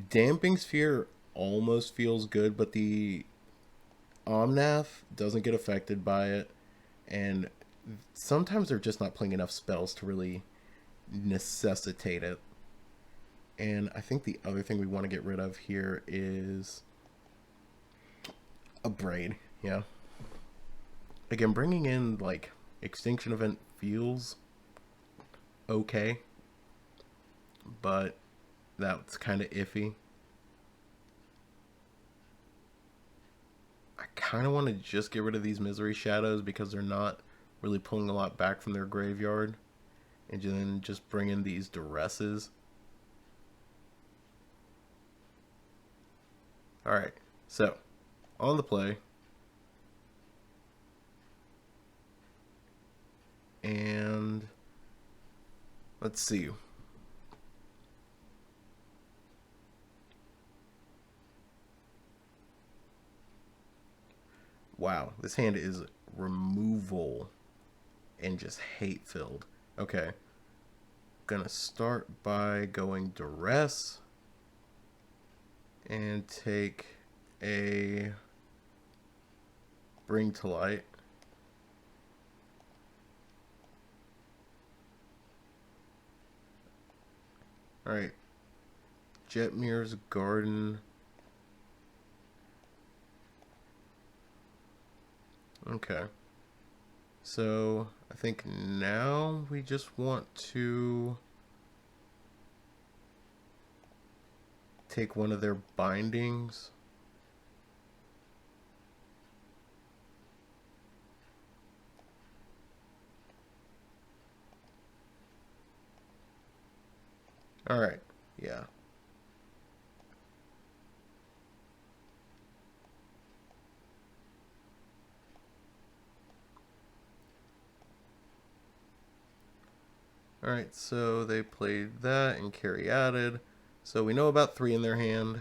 Damping Sphere almost feels good, but the Omnath doesn't get affected by it, and sometimes they're just not playing enough spells to really necessitate it. And I think the other thing we want to get rid of here is Abrade. Yeah. Again, bringing in like Extinction Event feels okay, but that's kind of iffy. I kind of want to just get rid of these Misery Shadows because they're not really pulling a lot back from their graveyard, and then just bring in these Duresses. Alright, so on the play, and let's see. Wow, this hand is removal and just hate-filled. Okay. Gonna start by going Duress and take a Bring to light. Alright. Jetmir's Garden. Okay. So, I think now we just want to take one of their bindings. Alright, yeah. Alright, so they played that and carry added. So we know about 3 in their hand.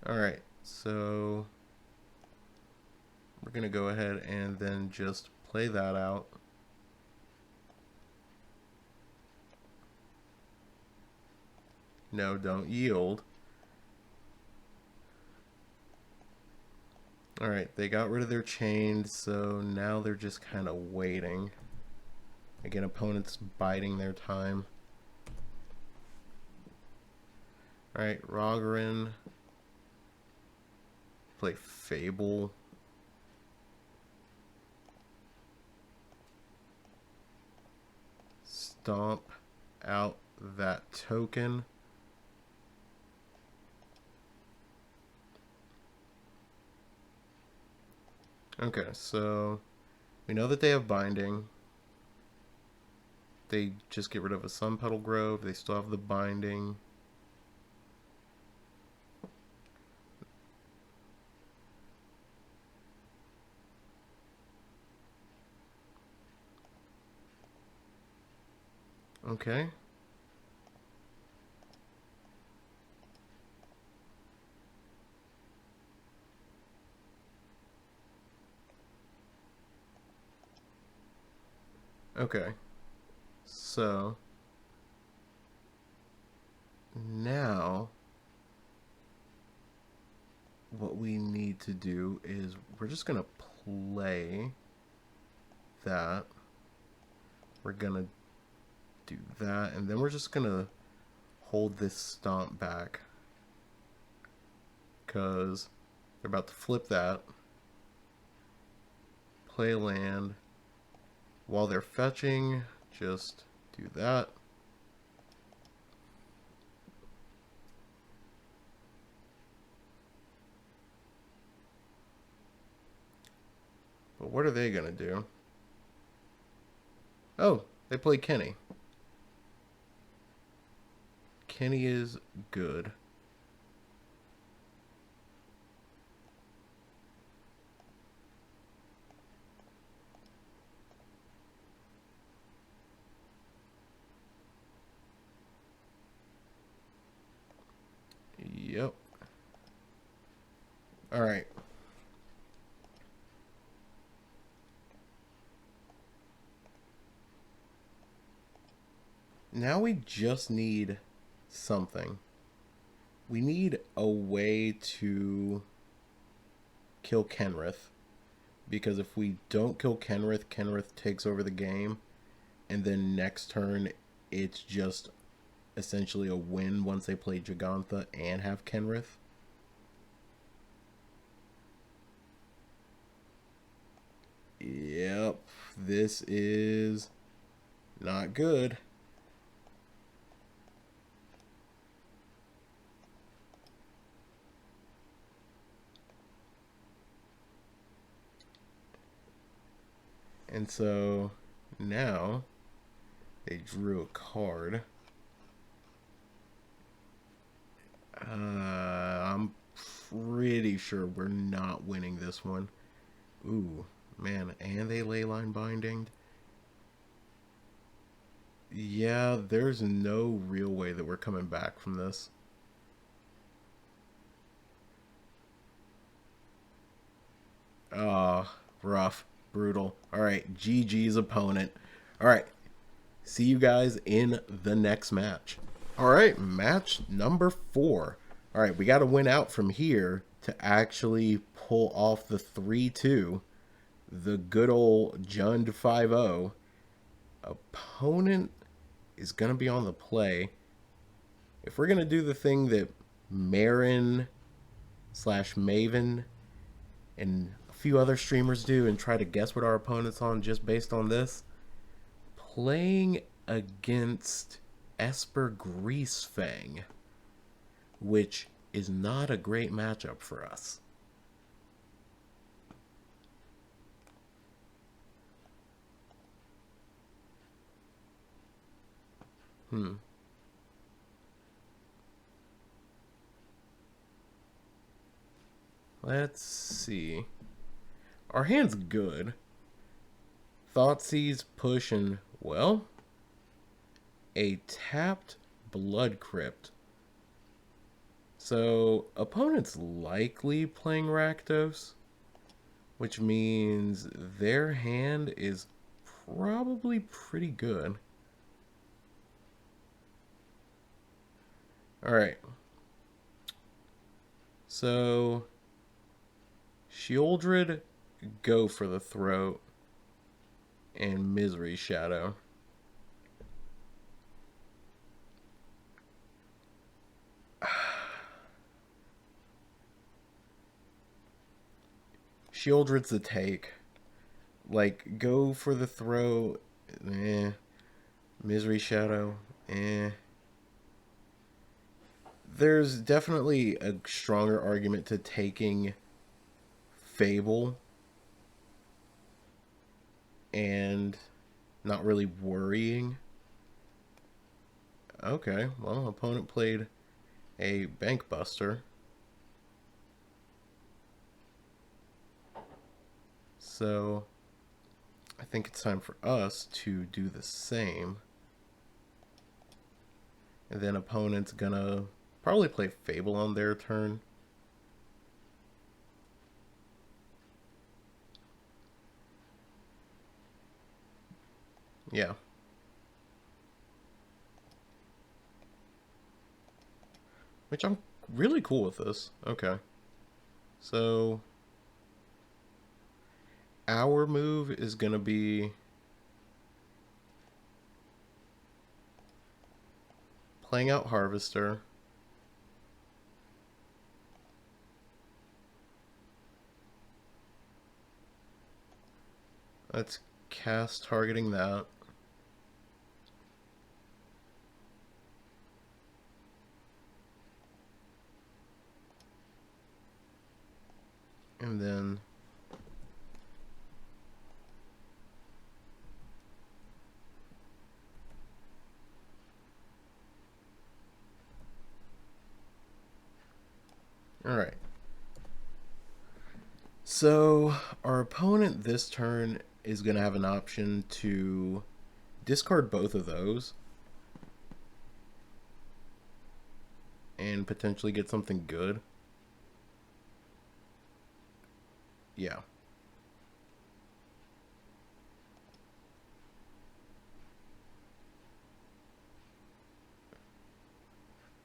Alright, so we're going to go ahead and then just play that out. No, don't yield. Alright, they got rid of their chained, so now they're just kind of waiting. Again, opponent's biding their time. Alright, Rogarin. Play Fable. Stomp out that token. Okay, so we know that they have binding. They just get rid of a Sun Petal Grove. They still have the binding. Okay. Okay, so now what we need to do is we're just gonna play that. We're gonna do that, and then we're just gonna hold this stomp back because they're about to flip that. Play land. While they're fetching, just do that. But what are they going to do? Oh, they play Kenny. Kenny is good. Yep. All right. Now we just need something. We need a way to kill Kenrith. Because if we don't kill Kenrith, Kenrith takes over the game. And then next turn, it's just essentially a win once they play Jegantha and have Kenrith. Yep, this is not good. And so now they drew a card. I'm pretty sure we're not winning this one. Ooh, man, and they Leyline Binding. Yeah, there's no real way that we're coming back from this. Rough, brutal. Alright, GG's opponent. Alright, see you guys in the next match. Alright, match number 4. Alright, we got to win out from here to actually pull off the 3-2. The good old Jund 5-0. Opponent is going to be on the play. If we're going to do the thing that Marin / Maven and a few other streamers do and try to guess what our opponent's on just based on this, playing against Esper Greasefang, which is not a great matchup for us. Let's see. Our hand's good. Thoughtseize pushing, well, a tapped Blood Crypt. So, opponent's likely playing Rakdos, which means their hand is probably pretty good. Alright. So, Sheoldred, go for the throat, and Misery Shadow. Sheoldred's the take. Like, go for the throat, Misery Shadow, There's definitely a stronger argument to taking Fable and not really worrying. Okay, well, opponent played a Bankbuster. So, I think it's time for us to do the same. And then opponent's gonna probably play Fable on their turn. Yeah. Which I'm really cool with this. Okay. So, our move is going to be playing out Harvester. Let's cast targeting that. And then alright. So our opponent this turn is going to have an option to discard both of those and potentially get something good. Yeah.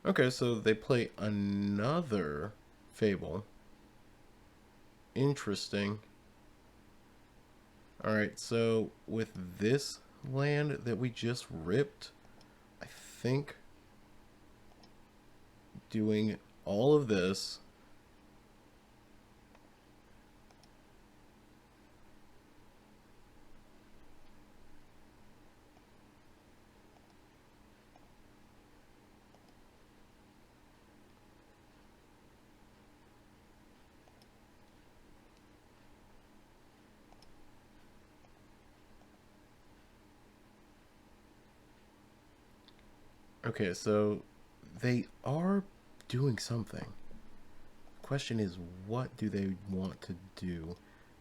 Okay, so they play another Fable. Interesting. Alright, so with this land that we just ripped, I think doing all of this okay, so they are doing something. The question is, what do they want to do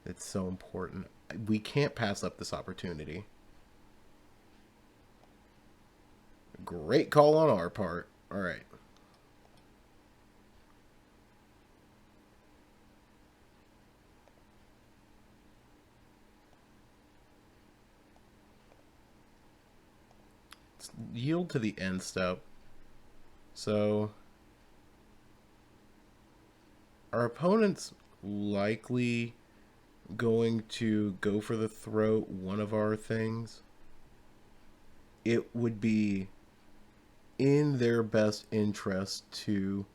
that's so important? We can't pass up this opportunity. Great call on our part. All right. Let's yield to the end step. So our opponent's likely going to go for the throat one of our things. It would be in their best interest to,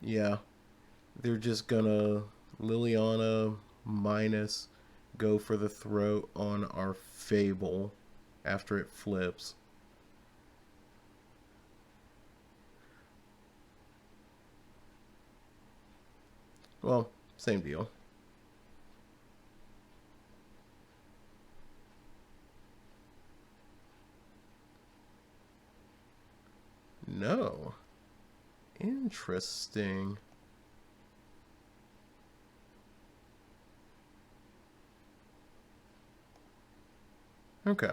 yeah, they're just gonna Liliana minus go for the throat on our Fable after it flips. Well, same deal. No. Interesting. Okay.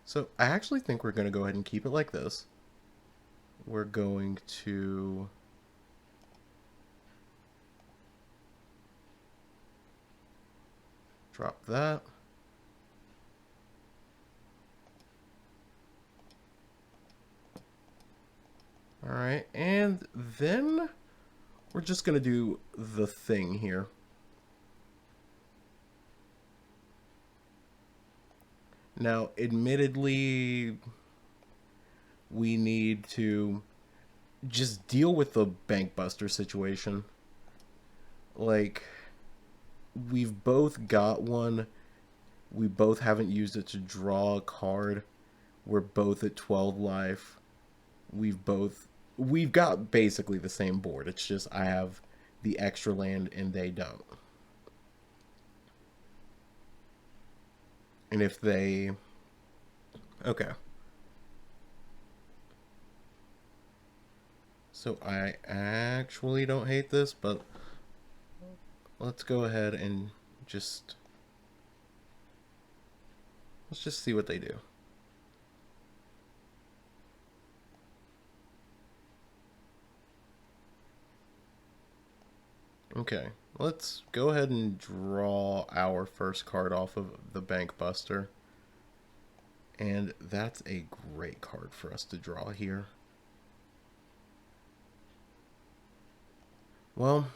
So I actually think we're going to go ahead and keep it like this. We're going to drop that. Alright, and then we're just going to do the thing here. Now, admittedly, we need to just deal with the Bankbuster situation. Like, we've both got one. We both haven't used it to draw a card. We're both at 12 life. We've got basically the same board. It's just I have the extra land and they don't. And if they... Okay. So I actually don't hate this, but let's go ahead and just... Let's just see what they do. Okay, let's go ahead and draw our first card off of the Bankbuster. And that's a great card for us to draw here. Well,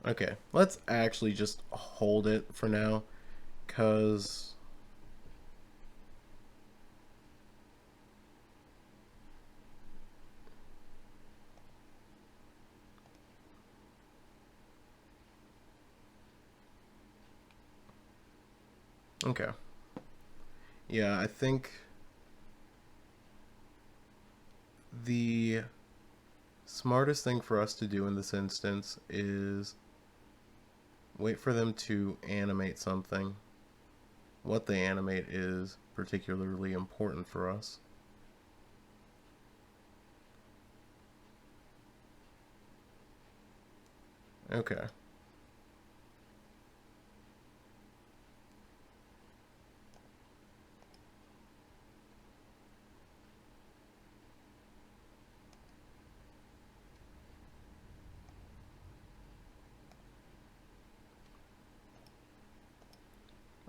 okay, let's actually just hold it for now, because okay. Yeah, I think the smartest thing for us to do in this instance is wait for them to animate something. What they animate is particularly important for us. Okay.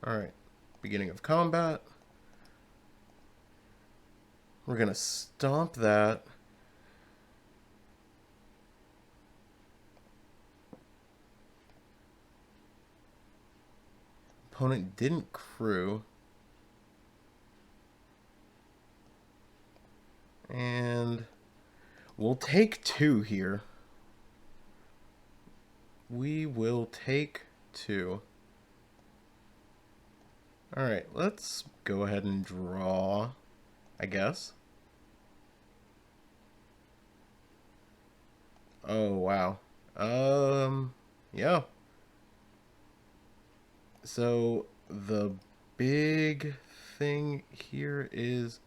Alright, beginning of combat. We're going to stomp that. Opponent didn't crew. And we'll take 2 here. We will take 2. Alright, let's go ahead and draw, I guess. Oh, wow. Yeah. So, the big thing here is...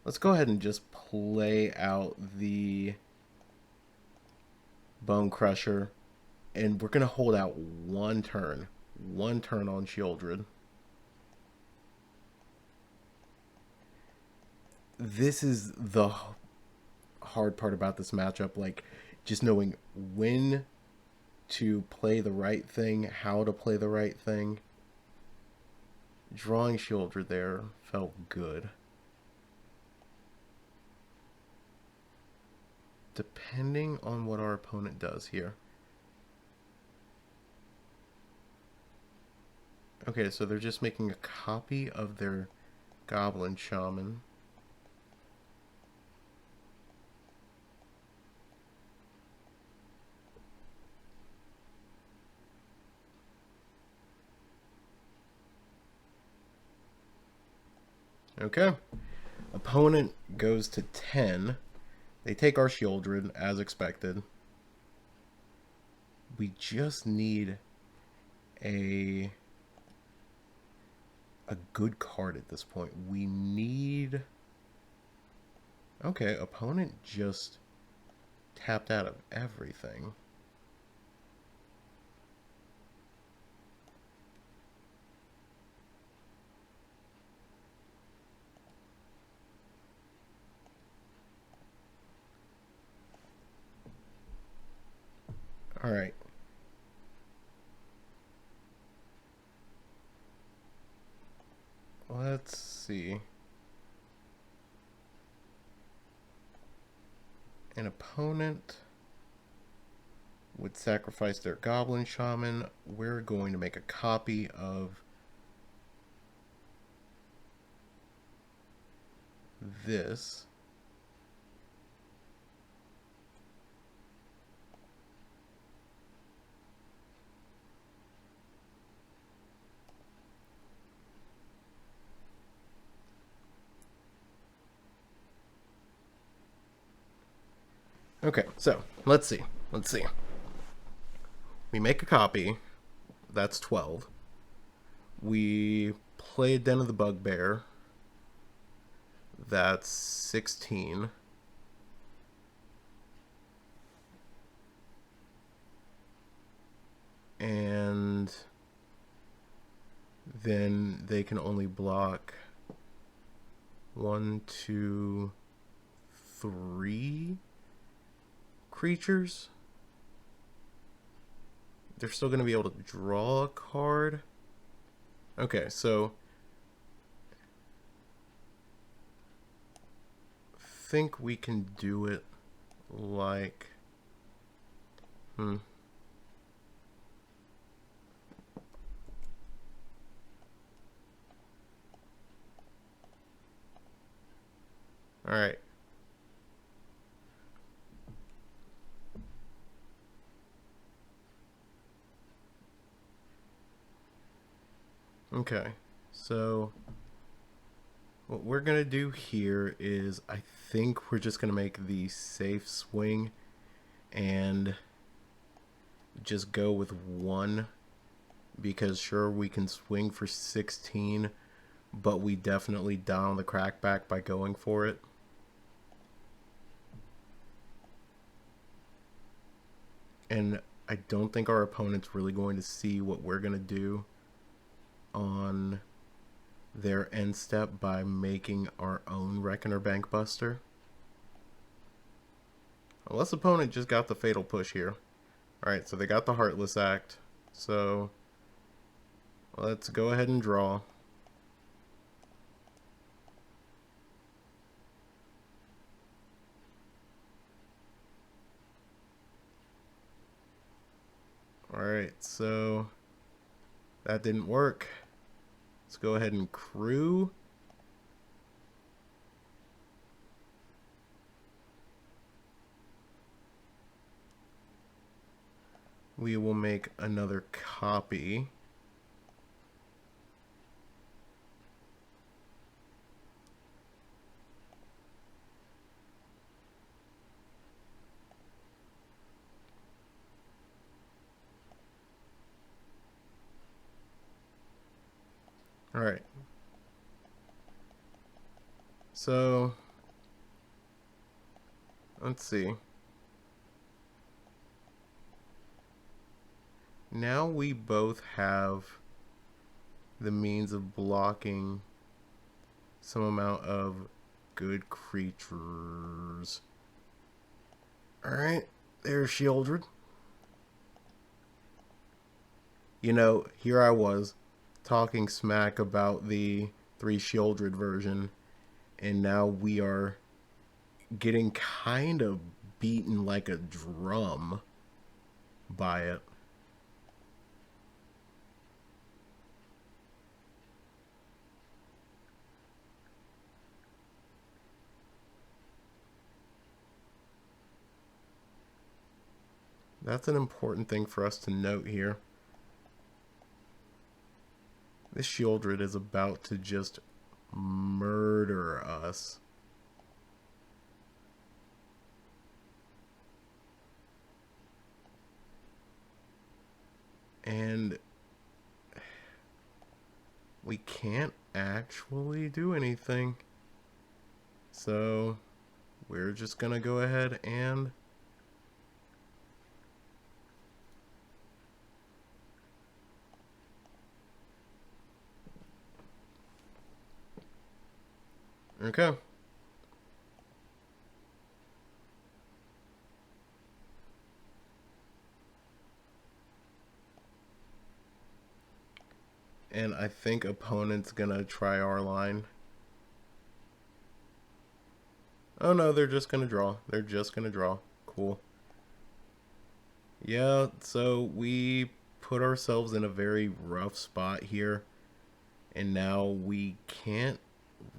let's go ahead and just play out the Bonecrusher And we're going to hold out one turn. One turn on Sheoldred. This is the hard part about this matchup. Like, just knowing when to play the right thing, how to play the right thing. Drawing Sheoldred there felt good. Depending on what our opponent does here. Okay, so they're just making a copy of their Goblin Shaman. Okay. Opponent goes to 10. They take our Sheoldred, as expected. We just need a good card at this point. We need... Okay, opponent just tapped out of everything. All right. Let's see. An opponent would sacrifice their Goblin Shaman. We're going to make a copy of this. Okay, so let's see. We make a copy. That's 12. We play Den of the Bugbear. That's 16. And then they can only block 1, 2, 3 creatures. They're still going to be able to draw a card. Okay, so think we can do it like all right. Okay, so what we're going to do here is I think we're just going to make the safe swing and just go with 1, because sure, we can swing for 16, but we definitely down the crackback by going for it. And I don't think our opponent's really going to see what we're going to do on their end step by making our own Reckoner Bankbuster. Unless opponent just got the fatal push here. Alright, so they got the Heartless Act. So let's go ahead and draw. Alright, so that didn't work. Let's go ahead and crew. We will make another copy. All right. So let's see. now we both have the means of blocking some amount of good creatures. Alright, there's Sheoldred. You know, here I was talking smack about the 3 Sheoldred version, and now we are getting kind of beaten like a drum by it. That's an important thing for us to note here. This Sheoldred is about to just murder us. And we can't actually do anything. So we're just gonna go ahead and okay. And I think opponent's gonna try our line. Oh no, they're just gonna draw. They're just gonna draw. Cool. Yeah, so we put ourselves in a very rough spot here. And now we can't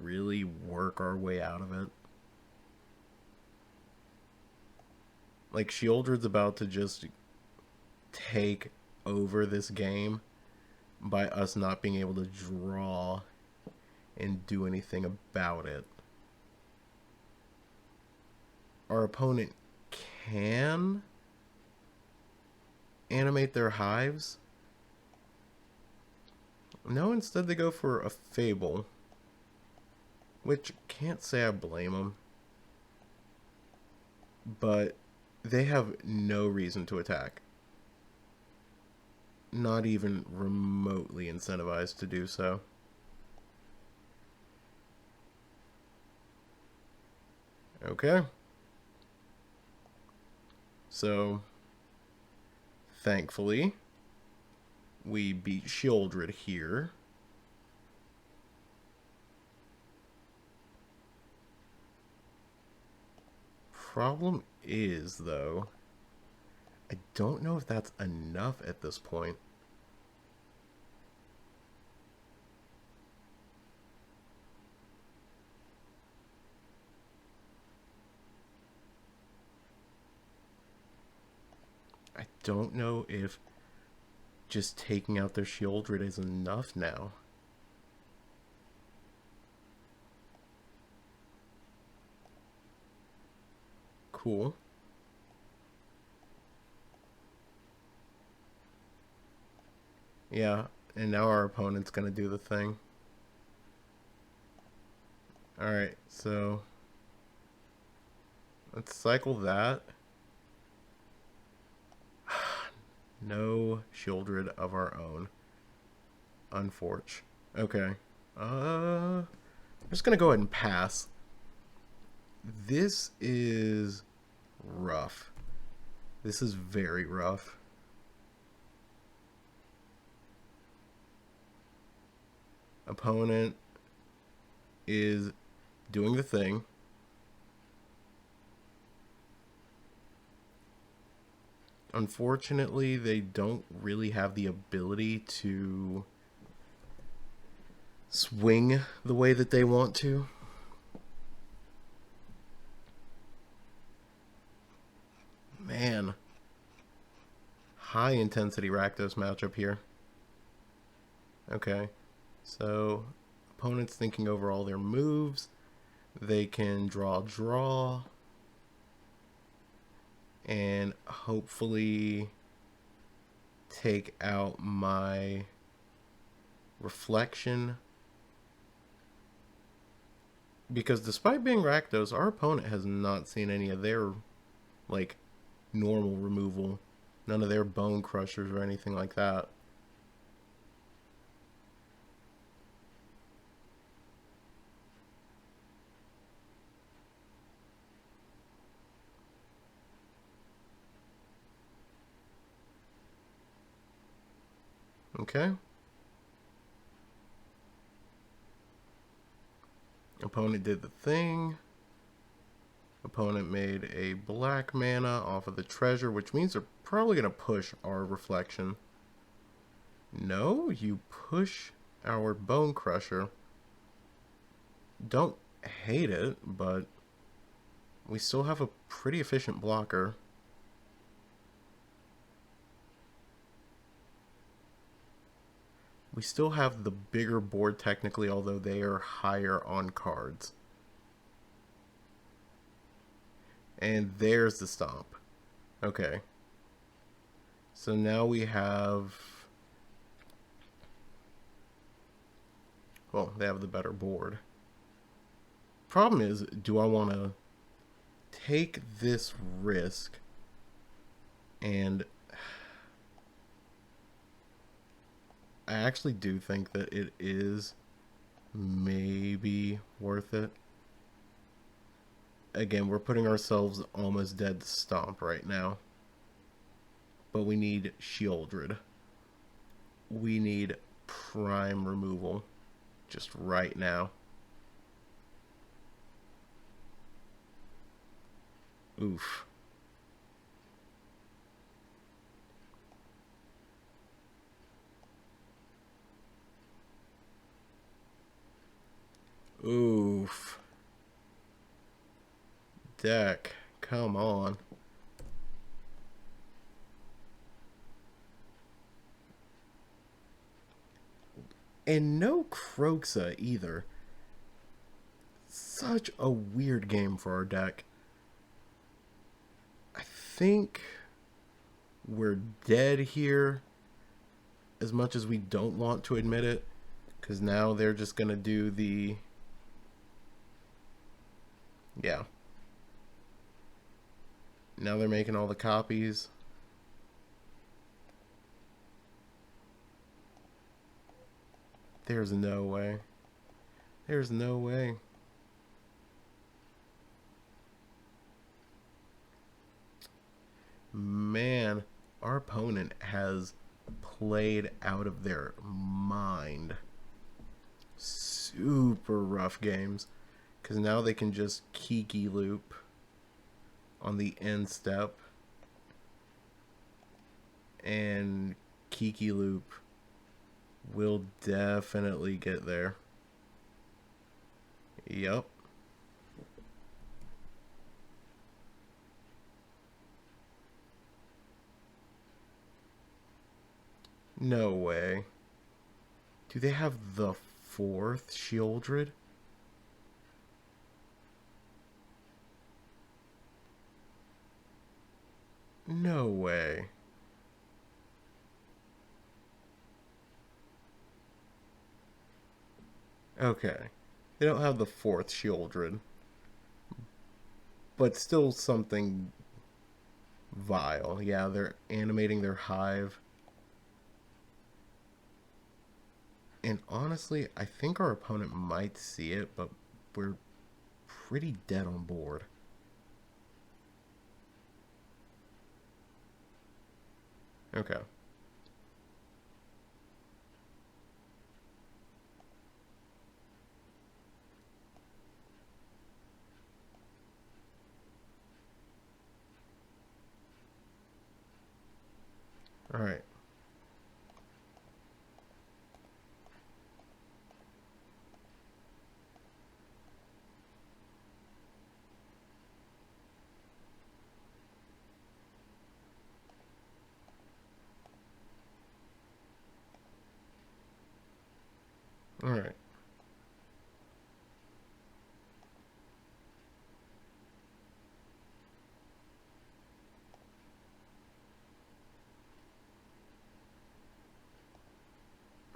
really work our way out of it. Like, Sheoldred's about to just take over this game by us not being able to draw and do anything about it. Our opponent can animate their hives. No, instead they go for a Fable, which can't say I blame them, but they have no reason to attack. Not even remotely incentivized to do so. Okay. So, thankfully, we beat Sheoldred here. Problem is, though, I don't know if that's enough at this point. I don't know if just taking out their Sheoldred is enough now. Cool. Yeah, and now our opponent's gonna do the thing. Alright, so let's cycle that. No Sheoldred of our own. Unfortunate. Okay. I'm just gonna go ahead and pass. This is rough. This is very rough. Opponent is doing the thing. Unfortunately, they don't really have the ability to swing the way that they want to. Man. High intensity Rakdos matchup here. Okay. So, opponent's thinking over all their moves. They can draw. And hopefully take out my reflection. Because despite being Rakdos, our opponent has not seen any of their, like, normal removal None of their bone crushers or anything like that. Okay. Opponent did the thing. Opponent made a black mana off of the treasure, which means they're probably going to push our reflection. No, you push our Bonecrusher. Don't hate it, but we still have a pretty efficient blocker. We still have the bigger board technically, although they are higher on cards. And there's the stomp. Okay. So now we have... Well, they have the better board. Problem is, do I want to take this risk and... I actually do think that it is maybe worth it. Again, we're putting ourselves almost dead to stomp right now. But we need Sheoldred. We need prime removal just right now. Oof. Oof. Deck, come on. And no Kroxa either. Such a weird game for our deck. I think we're dead here, as much as we don't want to admit it, because now they're just going to do the... Yeah. Now they're making all the copies. There's no way. There's no way. Man, our opponent has played out of their mind. Super rough games. Because now they can just Kiki loop on the end step. And Kiki loop will definitely get there. Yup. No way. Do they have the 4th Sheoldred? No way. Okay. They don't have the 4th Sheoldred. But still something vile. Yeah, they're animating their Hive. And honestly, I think our opponent might see it, but we're pretty dead on board. Okay. All right. All right.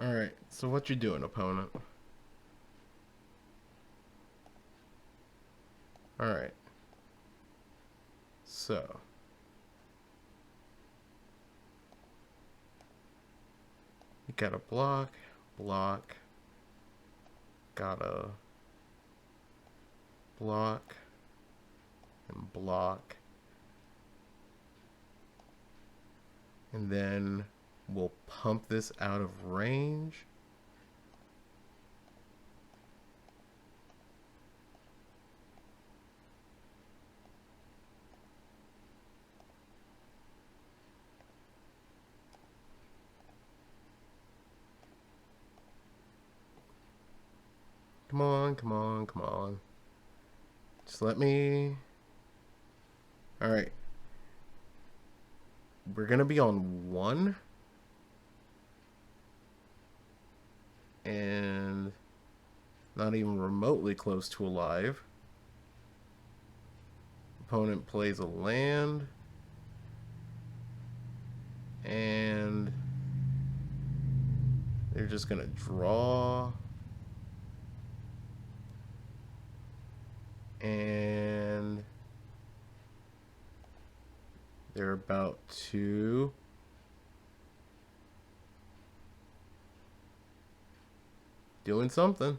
All right. So what you doing, opponent? All right. So Gotta block, block, gotta block, and block. And then we'll pump this out of range. Come on, come on, come on. Just let me... Alright. We're gonna be on 1. And not even remotely close to alive. Opponent plays a land. And they're just gonna draw. And they're about to doing something.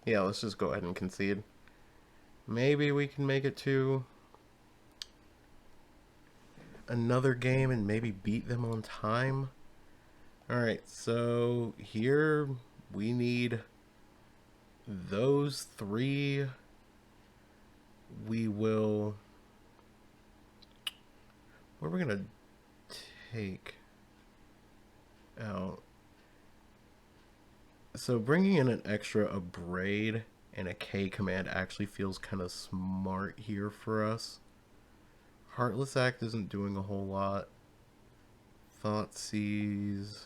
Yeah, let's just go ahead and concede. Maybe we can make it to another game and maybe beat them on time. Alright, so here we need those 3. We will... What are we going to take out? So bringing in an extra Abrade and a K command actually feels kind of smart here for us. Heartless Act isn't doing a whole lot. Thoughtseize.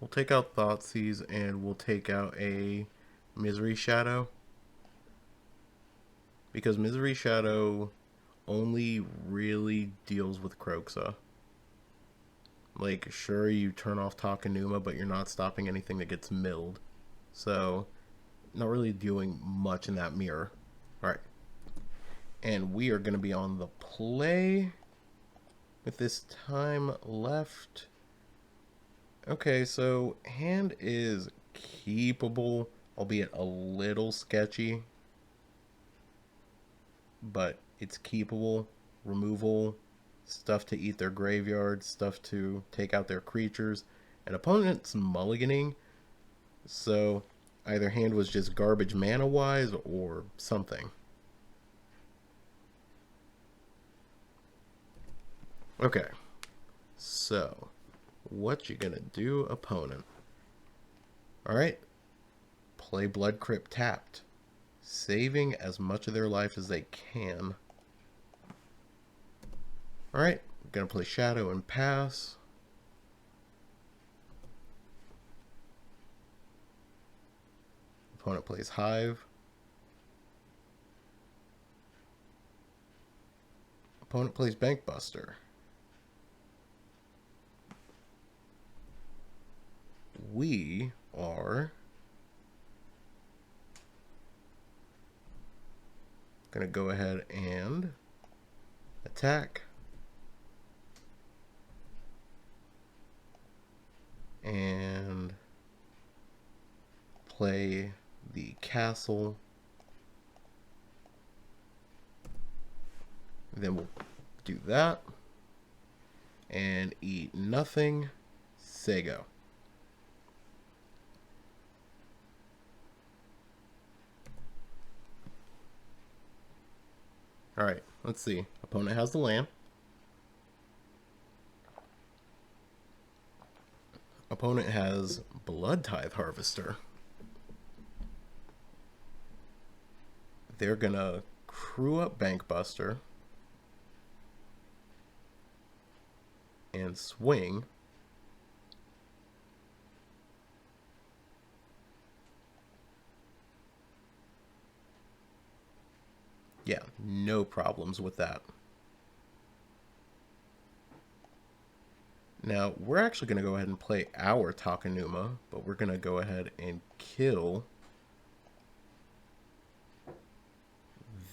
We'll take out Thoughtseize and we'll take out a Misery Shadow. Because Misery Shadow only really deals with Kroxa. Like, sure, you turn off Takenuma, but you're not stopping anything that gets milled. So, not really doing much in that mirror. Alright. And we are going to be on the play with this time left. Okay, so hand is keepable, albeit a little sketchy. But it's keepable. Removal, stuff to eat their graveyard, stuff to take out their creatures. An opponent's mulliganing, so either hand was just garbage mana-wise or something. Okay, so what you gonna do, opponent? Alright, play Blood Crypt tapped, saving as much of their life as they can. Alright, gonna play Shadow and pass. Opponent plays Hive. Opponent plays Bankbuster. We are gonna go ahead and attack and play the castle. Then we'll do that and eat nothing. Say go. Alright, let's see. Opponent has the land. Opponent has Bloodtithe Harvester. They're gonna crew up Bankbuster and swing. Yeah, no problems with that. Now, we're actually going to go ahead and play our Takenuma, but we're going to go ahead and kill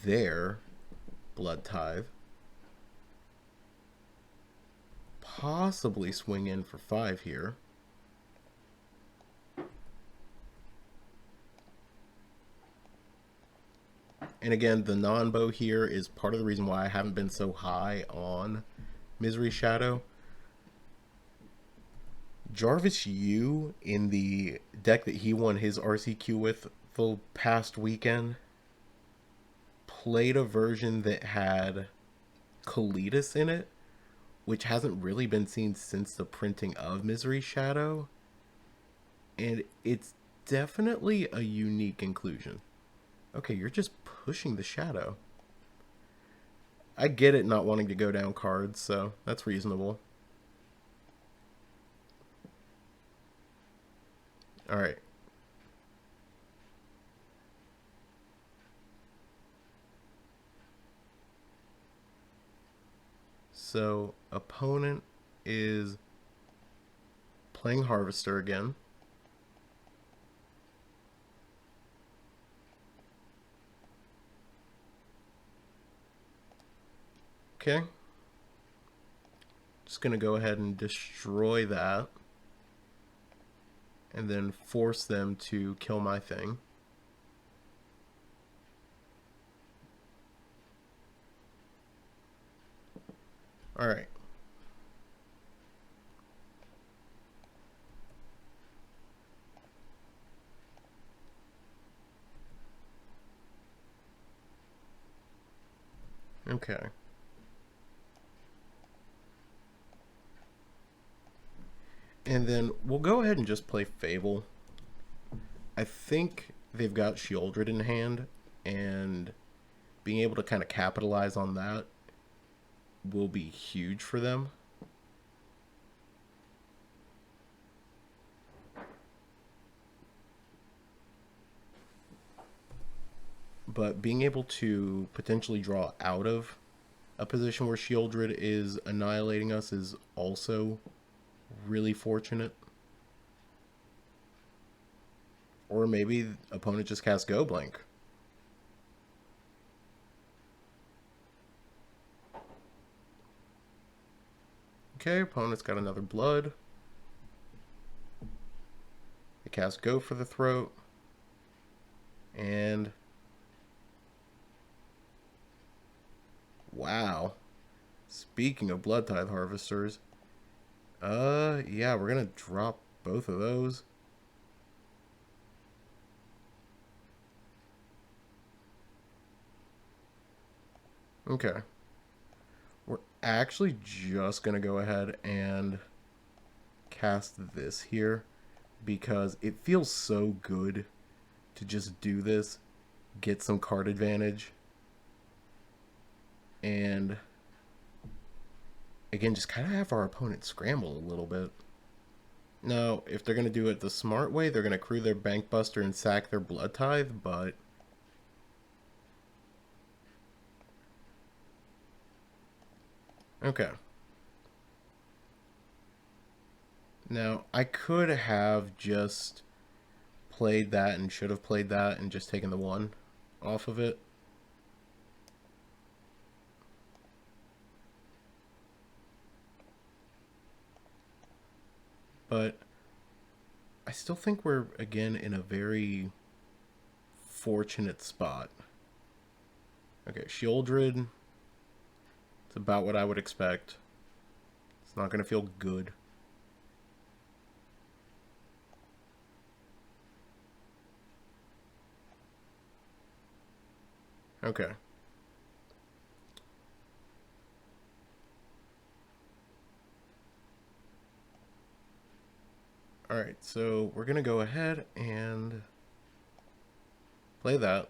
their Bloodtithe. Possibly swing in for 5 here. And again, the non-bow here is part of the reason why I haven't been so high on Misery Shadow. Jarvis Yu, in the deck that he won his RCQ with the past weekend, played a version that had Kalitas in it, which hasn't really been seen since the printing of Misery Shadow. And it's definitely a unique inclusion. Okay, you're just pushing the shadow. I get it not wanting to go down cards, so that's reasonable. Alright. So, opponent is playing Harvester again. Okay. Just going to go ahead and destroy that. And then force them to kill my thing. Alright. Okay. And then we'll go ahead and just play Fable. I think they've got Sheoldred in hand, and being able to kind of capitalize on that will be huge for them. But being able to potentially draw out of a position where Sheoldred is annihilating us is also really fortunate. Or maybe the opponent just casts Go Blink. Okay, opponent's got another blood. They cast Go for the throat. And wow. Speaking of Bloodtithe Harvesters, yeah, we're gonna drop both of those. Okay. We're actually just gonna go ahead and cast this here because it feels so good to just do this, get some card advantage, and again, just kind of have our opponent scramble a little bit. Now, if they're going to do it the smart way, they're going to crew their Bankbuster and sack their Bloodtithe, but okay. Now, I could have just played that and should have played that and just taken the 1 off of it. But I still think we're, again, in a very fortunate spot. Okay, Sheoldred. It's about what I would expect. It's not going to feel good. Okay. Alright, so we're going to go ahead and play that.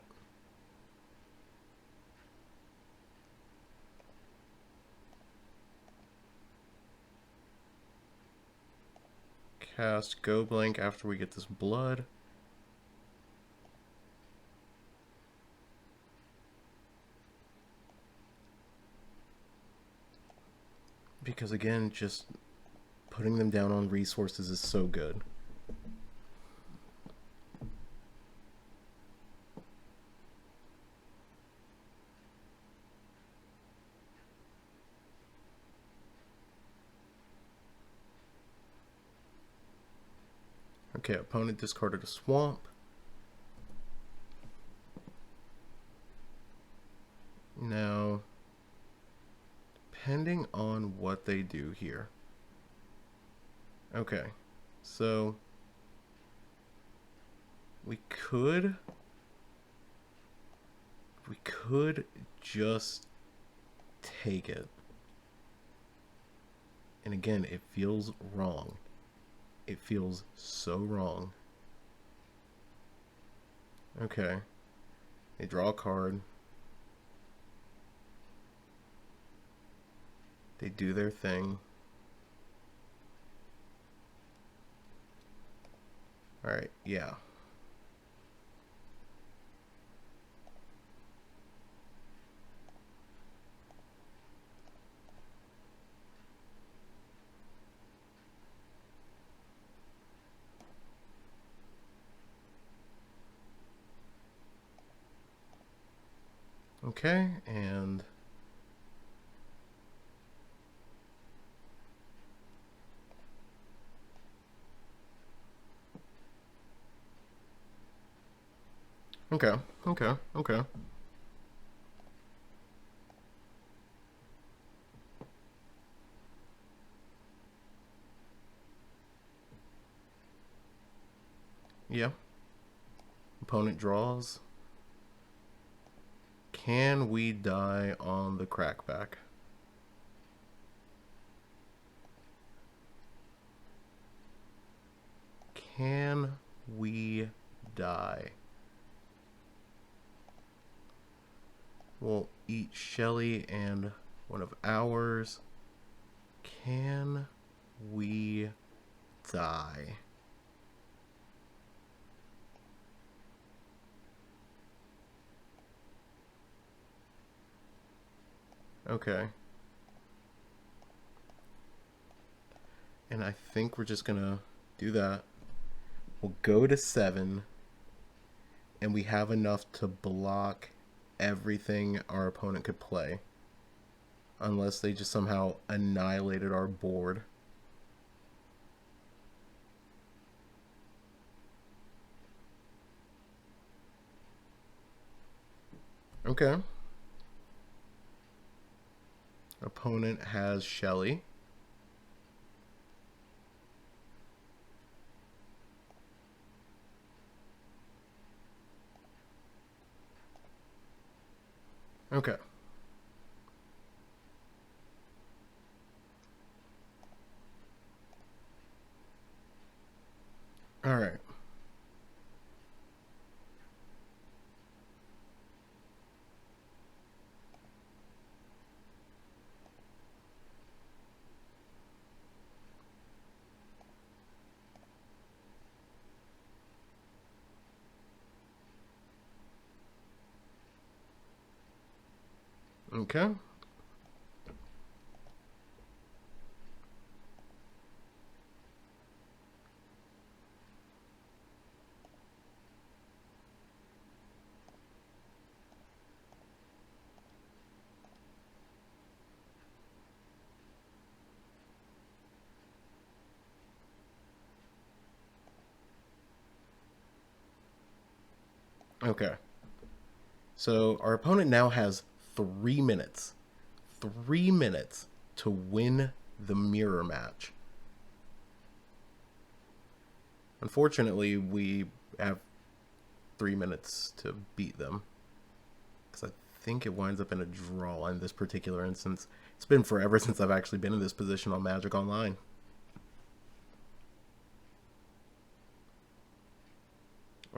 Cast Go Blink after we get this blood. Because again, just putting them down on resources is so good. Okay, opponent discarded a swamp. Now, depending on what they do here. Okay, so we could just take it. And again, it feels wrong. It feels so wrong. Okay. They draw a card. They do their thing. Alright, yeah. Okay, and okay. Yeah. Opponent draws. Can we die on the crackback? Can we die? We'll eat Shelly and one of ours. Can we die? Okay. And I think we're just gonna do that. We'll go to 7, and we have enough to block everything our opponent could play. Unless they just somehow annihilated our board. Okay. Opponent has Shelly. Okay. All right. Okay. Okay. So our opponent now has 3 minutes. 3 minutes to win the mirror match. Unfortunately, we have 3 minutes to beat them. Because I think it winds up in a draw in this particular instance. It's been forever since I've actually been in this position on Magic Online.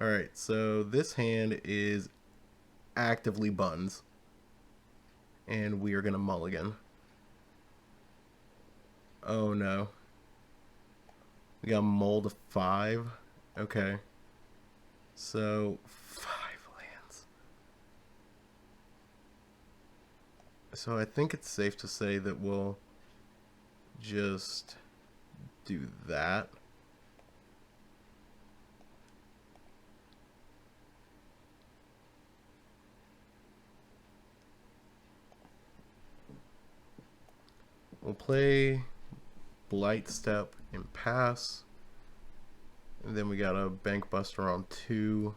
Alright, so this hand is actively buns. And we are going to mulligan. Oh no. We got mull to 5. Okay. So, 5 lands. So I think it's safe to say that we'll just do that. We'll play Blightstep and pass. And then we got a Bankbuster on 2.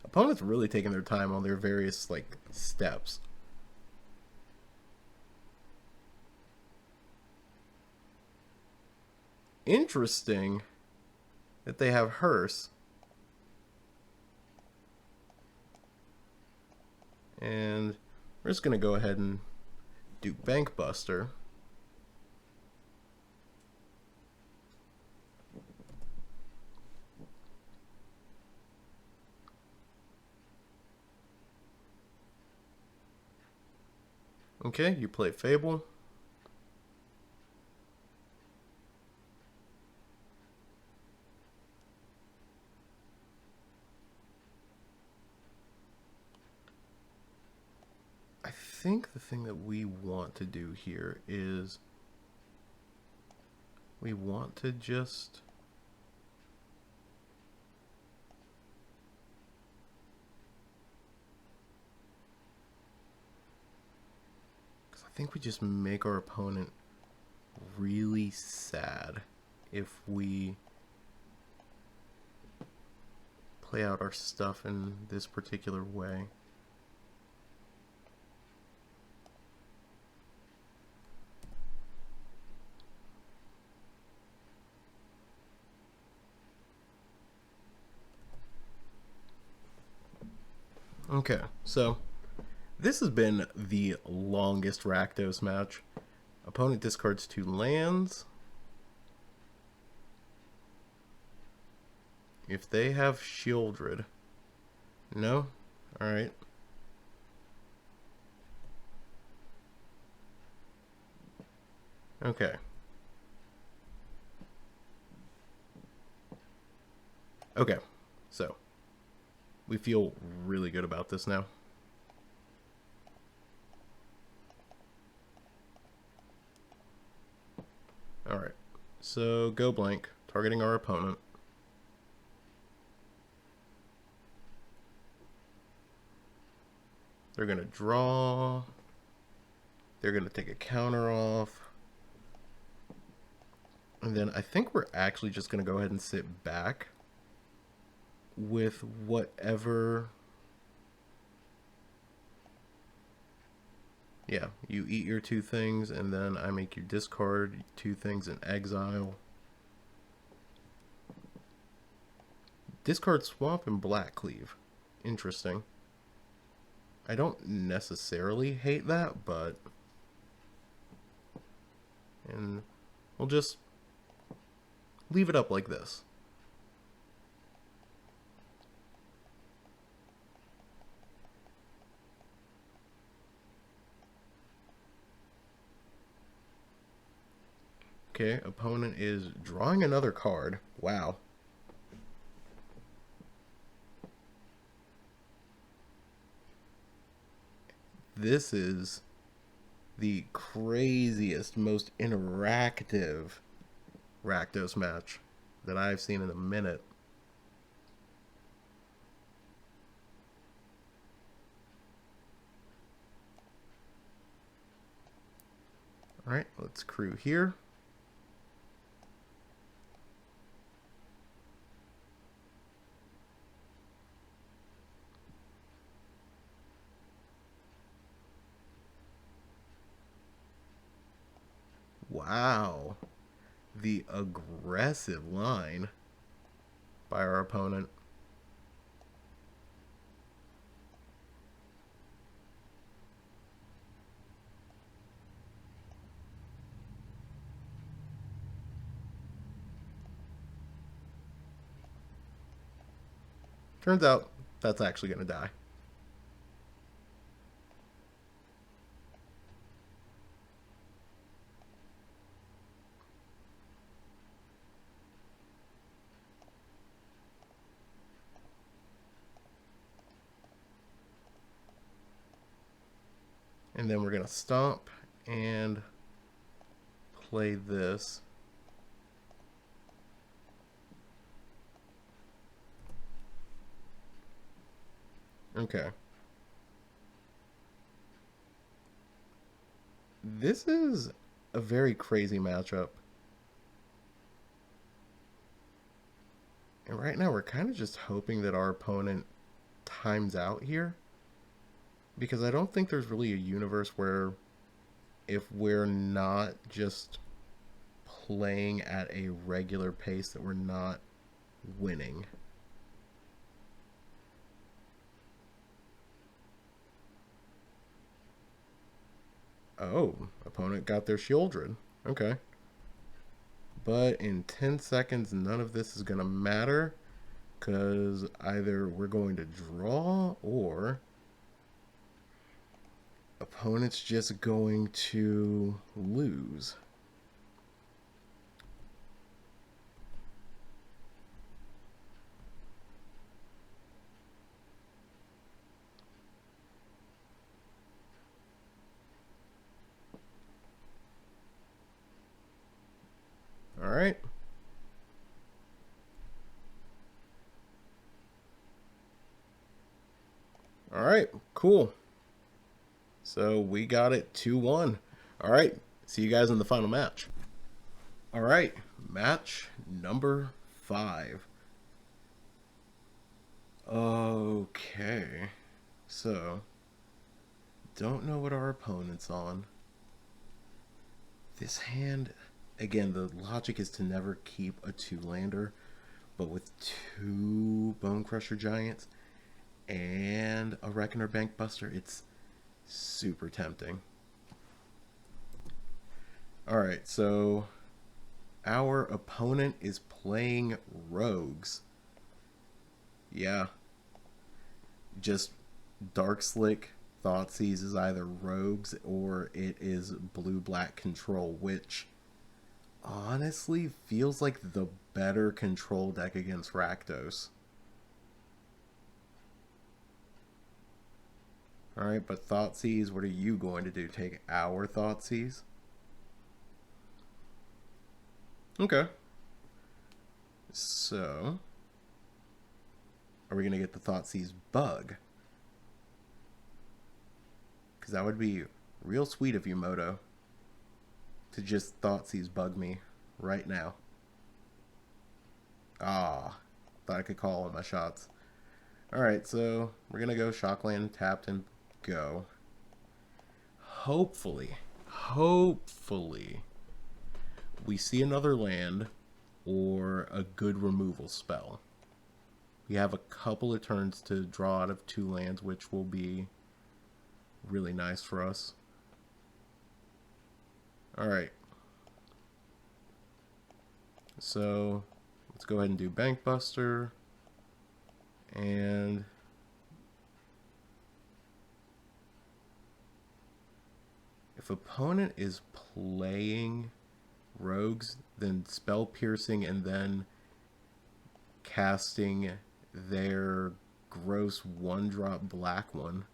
Opponents really taking their time on their various, like, steps. Interesting that they have Hearse. And we're just going to go ahead and do Bankbuster. Okay, you play Fable. I think the thing that we want to do here is we want to just I think we just make our opponent really sad if we play out our stuff in this particular way. Okay, so this has been the longest Rakdos match. Opponent discards 2 lands. If they have Sheoldred. No? Alright. Okay. Okay, so we feel really good about this now. Alright, so go blank, targeting our opponent. They're going to draw. They're going to take a counter off. And then I think we're actually just going to go ahead and sit back with whatever. Yeah, you eat your 2 things, and then I make you discard 2 things and exile. Discard Swamp and Black Cleave. Interesting. I don't necessarily hate that, but... And we'll just leave it up like this. Okay, opponent is drawing another card. Wow. This is the craziest, most interactive Rakdos match that I've seen in a minute. Alright, let's crew here. Wow, the aggressive line by our opponent. Turns out that's actually going to die. And then we're going to stomp and play this. Okay. This is a very crazy matchup. And right now we're kind of just hoping that our opponent times out here. Because I don't think there's really a universe where if we're not just playing at a regular pace that we're not winning. Oh, opponent got their Sheoldred. Okay. But in 10 seconds, none of this is going to matter. Because either we're going to draw or opponent's just going to lose. All right. All right, cool. So we got it 2-1. All right, see you guys in the final match. All right, match number 5. Okay, so don't know what our opponent's on. This hand, again, the logic is to never keep a 2-lander, but with 2 Bonecrusher Giants and a Reckoner Bankbuster, it's super tempting. Alright, so our opponent is playing rogues. Yeah. Just Dark Slick Thoughtseize is either rogues or it is blue-black control, which honestly feels like the better control deck against Rakdos. Alright, but Thoughtseize, what are you going to do? Take our Thoughtseize? Okay. So, are we going to get the Thoughtseize bug? Because that would be real sweet of you, Moto, to just Thoughtseize bug me right now. Ah, thought I could call all my shots. Alright, so we're going to go Shockland, tapped, and go. Hopefully, we see another land or a good removal spell. We have a couple of turns to draw out of 2 lands, which will be really nice for us. Alright. So, let's go ahead and do Bankbuster. And if opponent is playing rogues, then spell piercing and then casting their gross 1-drop black one.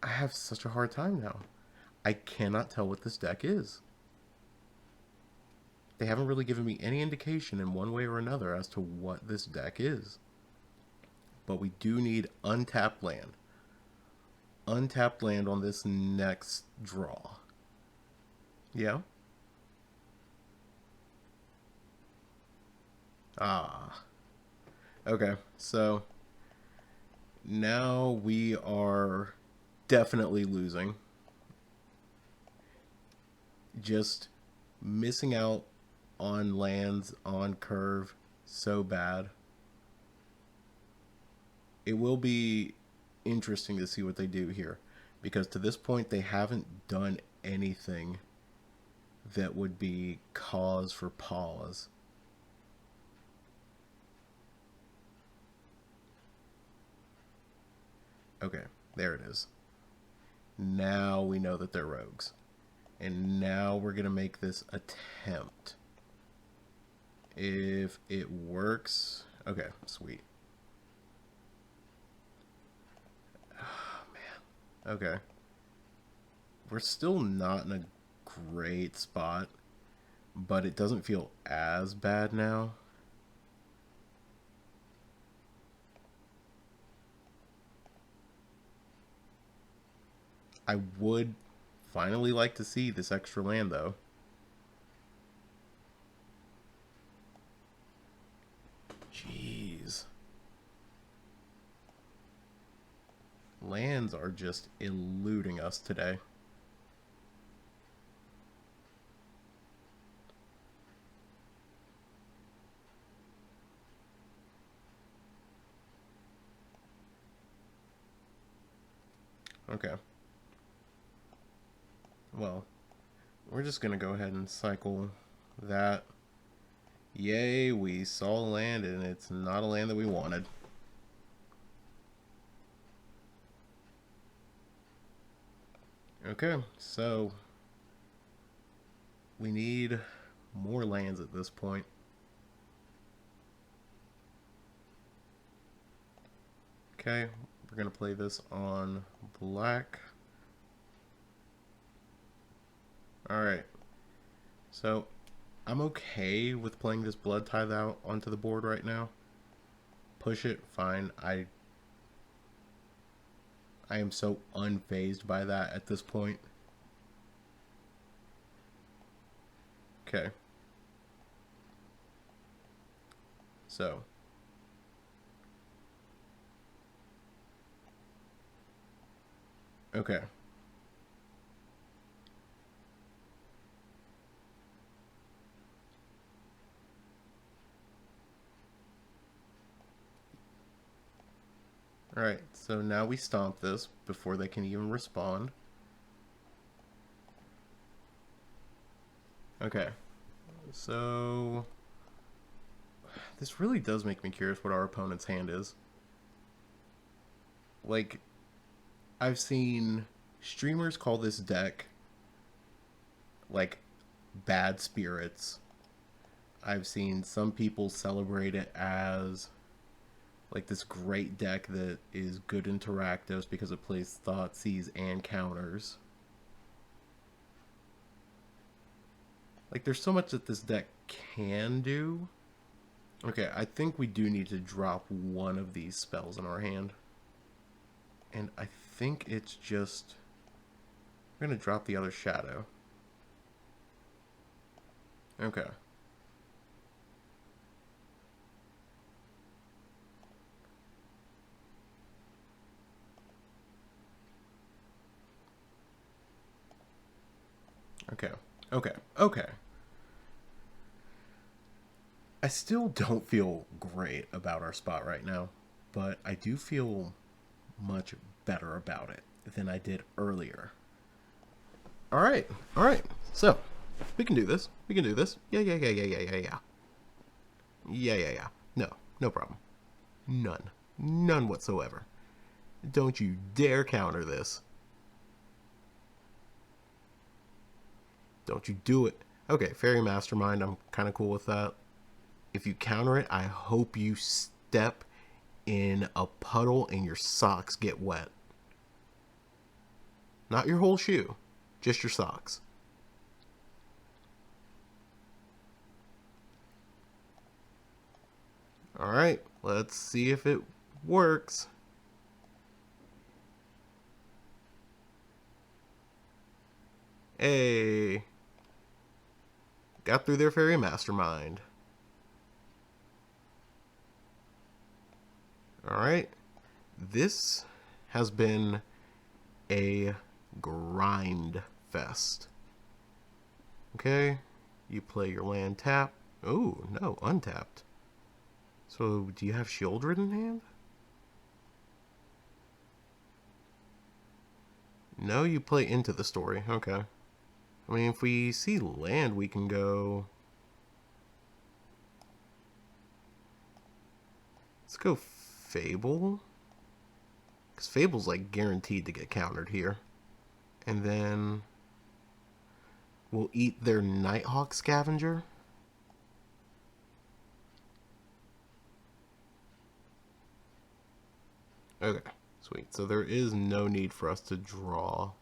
I have such a hard time now. I cannot tell what this deck is. They haven't really given me any indication in one way or another as to what this deck is. But we do need untapped land. Untapped land on this next draw. Yeah? Ah. Okay, so now we are definitely losing. Just missing out on lands on curve so bad. It will be interesting to see what they do here, because to this point they haven't done anything that would be cause for pause. Okay, there it is. Now we know that they're rogues. And now we're going to make this attempt. If it works... Okay, sweet. Oh, man. Okay. We're still not in a great spot, but it doesn't feel as bad now. I would finally like to see this extra land, though. Jeez. Lands are just eluding us today. Okay. Well, we're just gonna go ahead and cycle that. Yay, we saw land and it's not a land that we wanted. Okay, so we need more lands at this point. Okay, we're gonna play this on black. Alright, so I'm okay with playing this Bloodtithe out onto the board right now. Push it, fine. I am so unfazed by that at this point. Okay. So. Okay. Alright, so now we stomp this before they can even respond. Okay, so this really does make me curious what our opponent's hand is. Like, I've seen streamers call this deck, like, bad spirits. I've seen some people celebrate it as like this great deck that is good into Rakdos because it plays Thoughtseize and counters. Like, there's so much that this deck can do. Okay, I think we do need to drop one of these spells in our hand. And I think it's just... we're going to drop the other shadow. Okay. Okay. I still don't feel great about our spot right now, but I do feel much better about it than I did earlier. Alright. So, we can do this. Yeah. No problem. None whatsoever. Don't you dare counter this. Don't you do it. Okay, Fairy Mastermind, I'm kind of cool with that. If you counter it, I hope you step in a puddle and your socks get wet. Not your whole shoe, just your socks. Alright, let's see if it works. Hey. Got through their Fairy Mastermind. Alright. This has been a grind fest. Okay. You play your land tap. Oh, no, untapped. So, do you have Sheoldred in hand? No, you play into the story. Okay. I mean, if we see land, we can go... let's go Fable. Because Fable's, like, guaranteed to get countered here. And then... we'll eat their Nighthawk Scavenger. Okay, sweet. So there is no need for us to draw.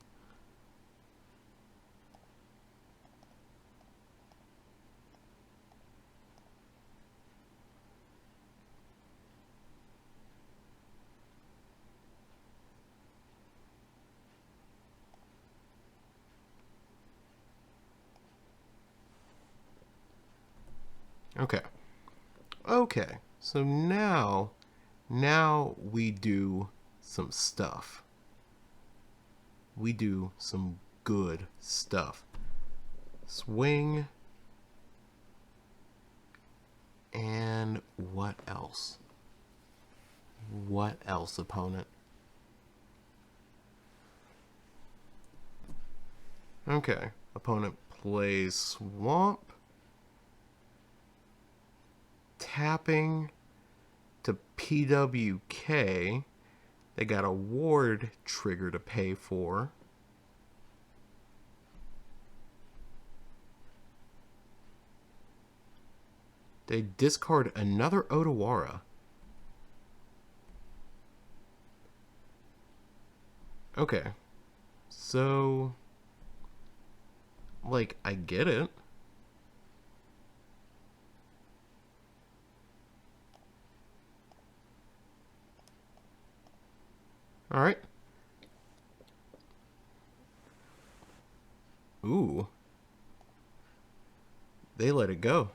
Okay. So now we do some stuff. We do some good stuff. Swing. And what else? What else, opponent? Okay, opponent plays Swamp. Tapping to PWK. They got a ward trigger to pay for. They discard another Otawara. Okay. So, like, I get it. Alright. Ooh. They let it go.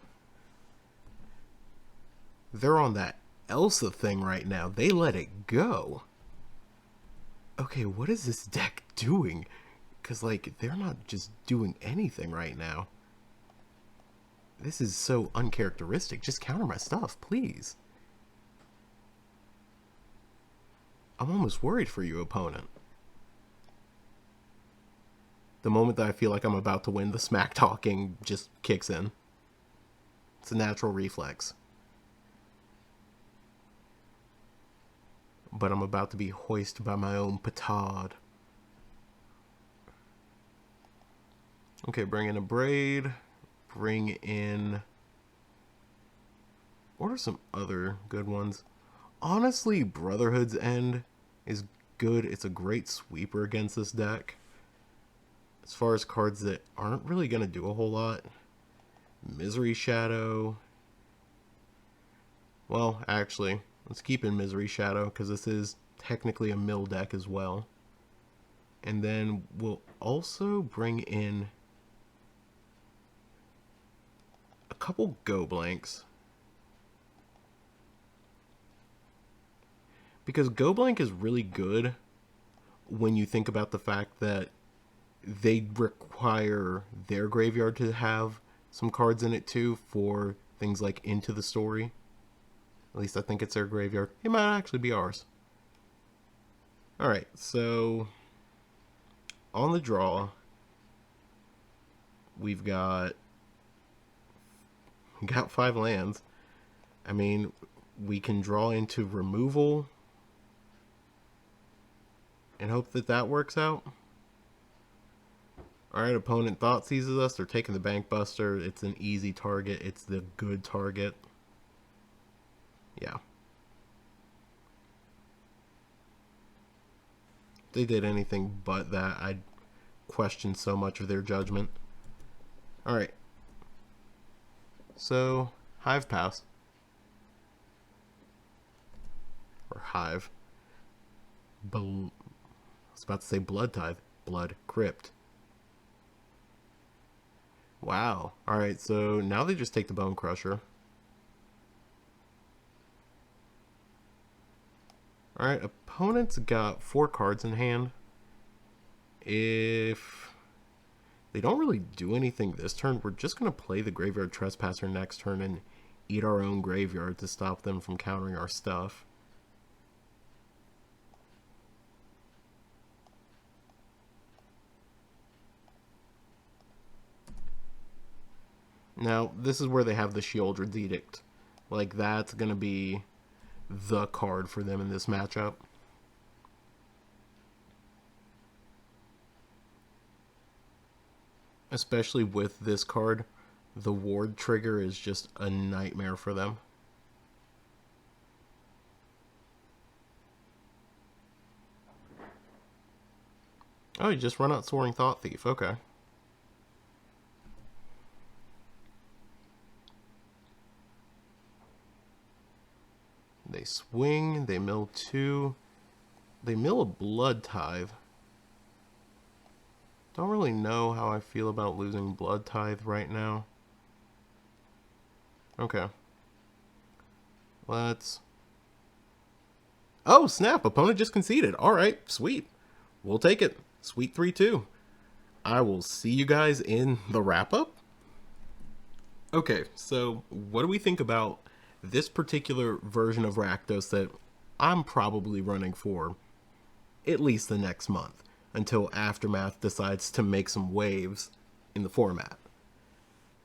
They're on that Elsa thing right now. They let it go. Okay, what is this deck doing? Because, like, they're not just doing anything right now. This is so uncharacteristic. Just counter my stuff, please. I'm almost worried for you, opponent. The moment that I feel like I'm about to win, the smack talking just kicks in. It's a natural reflex. But I'm about to be hoisted by my own petard. Okay, bring in Abrade. Bring in... What are some other good ones? Honestly, Brotherhood's End is good. It's a great sweeper against this deck. As far as cards that aren't really going to do a whole lot. Misery Shadow. Well, actually, let's keep in Misery Shadow because this is technically a mill deck as well. And then we'll also bring in a couple Go Blanks. Because Go Blank is really good when you think about the fact that they require their graveyard to have some cards in it too for things like Into the Story. At least I think it's their graveyard. It might actually be ours. Alright, so on the draw, we've got 5 lands. I mean, we can draw into removal and hope that that works out. Alright, opponent Thoughtseizes us. They're taking the Bankbuster. It's an easy target. It's the good target. Yeah. If they did anything but that, I'd question so much of their judgment. Alright. So, Hive pass. Or Hive. I was about to say Bloodtithe. Blood Crypt. Wow. Alright, so now they just take the Bonecrusher. Alright, opponent's got 4 cards in hand. If they don't really do anything this turn, we're just going to play the Graveyard Trespasser next turn and eat our own graveyard to stop them from countering our stuff. Now, this is where they have the Sheoldred's Edict. Like, that's going to be the card for them in this matchup. Especially with this card, the ward trigger is just a nightmare for them. Oh, you just run out Soaring Thought Thief. Okay. They swing, they mill 2. They mill a Bloodtithe. Don't really know how I feel about losing Bloodtithe right now. Okay. Let's... Oh, snap. Opponent just conceded. All right, sweet. We'll take it. Sweet 3-2. I will see you guys in the wrap-up. Okay, so what do we think about this particular version of Rakdos that I'm probably running for at least the next month until Aftermath decides to make some waves in the format?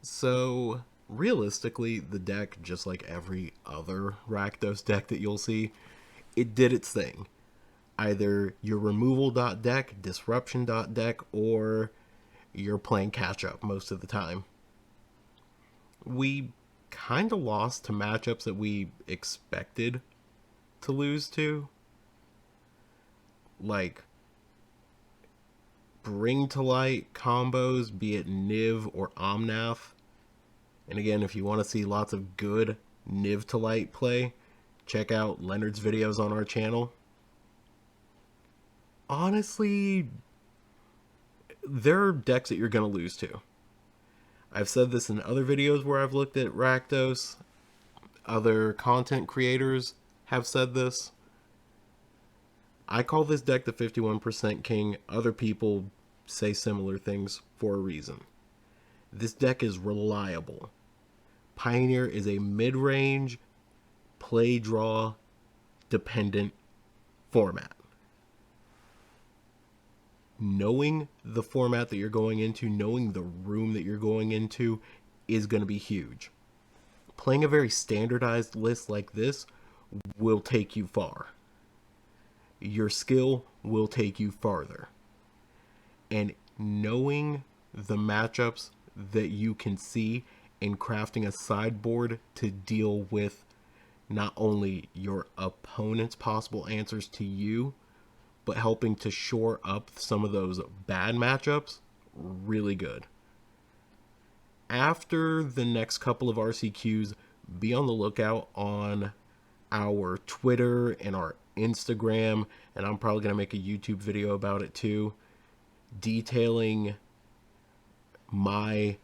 So realistically, the deck, just like every other Rakdos deck that you'll see, it did its thing. Either your removal.deck, disruption.deck, or you're playing catch up most of the time. We kind of lost to matchups that we expected to lose to. Like Bring to Light combos, be it Niv or Omnath. And again, if you want to see lots of good Niv to Light play, check out Leonard's videos on our channel. Honestly, there are decks that you're going to lose to. I've said this in other videos where I've looked at Rakdos. Other content creators have said this. I call this deck the 51% king. Other people say similar things for a reason. This deck is reliable. Pioneer is a mid-range, play-draw dependent format. Knowing the format that you're going into, knowing the room that you're going into is going to be huge. Playing a very standardized list like this will take you far. Your skill will take you farther. And knowing the matchups that you can see and crafting a sideboard to deal with not only your opponent's possible answers to you, but helping to shore up some of those bad matchups, really good. After the next couple of RCQs, be on the lookout on our Twitter and our Instagram, and I'm probably going to make a YouTube video about it too, detailing my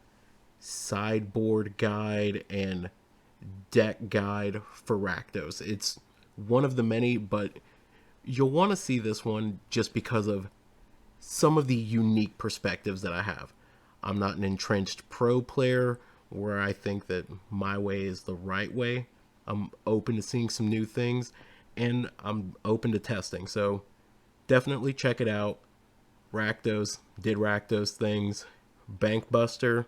sideboard guide and deck guide for Rakdos. It's one of the many, but you'll want to see this one just because of some of the unique perspectives that I have. I'm not an entrenched pro player where I think that my way is the right way. I'm open to seeing some new things, and I'm open to testing. So definitely check it out. Rakdos did Rakdos things. Bankbuster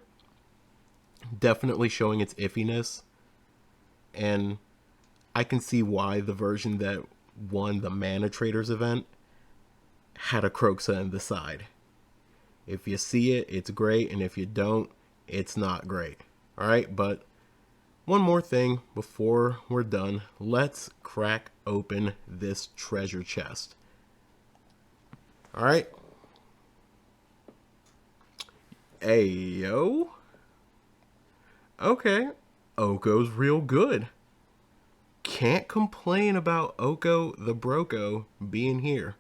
definitely showing its iffiness, and I can see why the version that won the Mana Traders event had a Kroxa in the side. If you see it, it's great, and if you don't, it's not great. Alright, but one more thing before we're done. Let's crack open this treasure chest. Alright. Ayo. Okay. Oko's real good. Can't complain about Oko the Broko being here.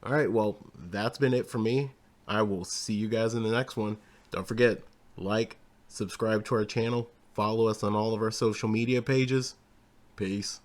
Alright, well, that's been it for me. I will see you guys in the next one. Don't forget, like, subscribe to our channel, follow us on all of our social media pages. Peace.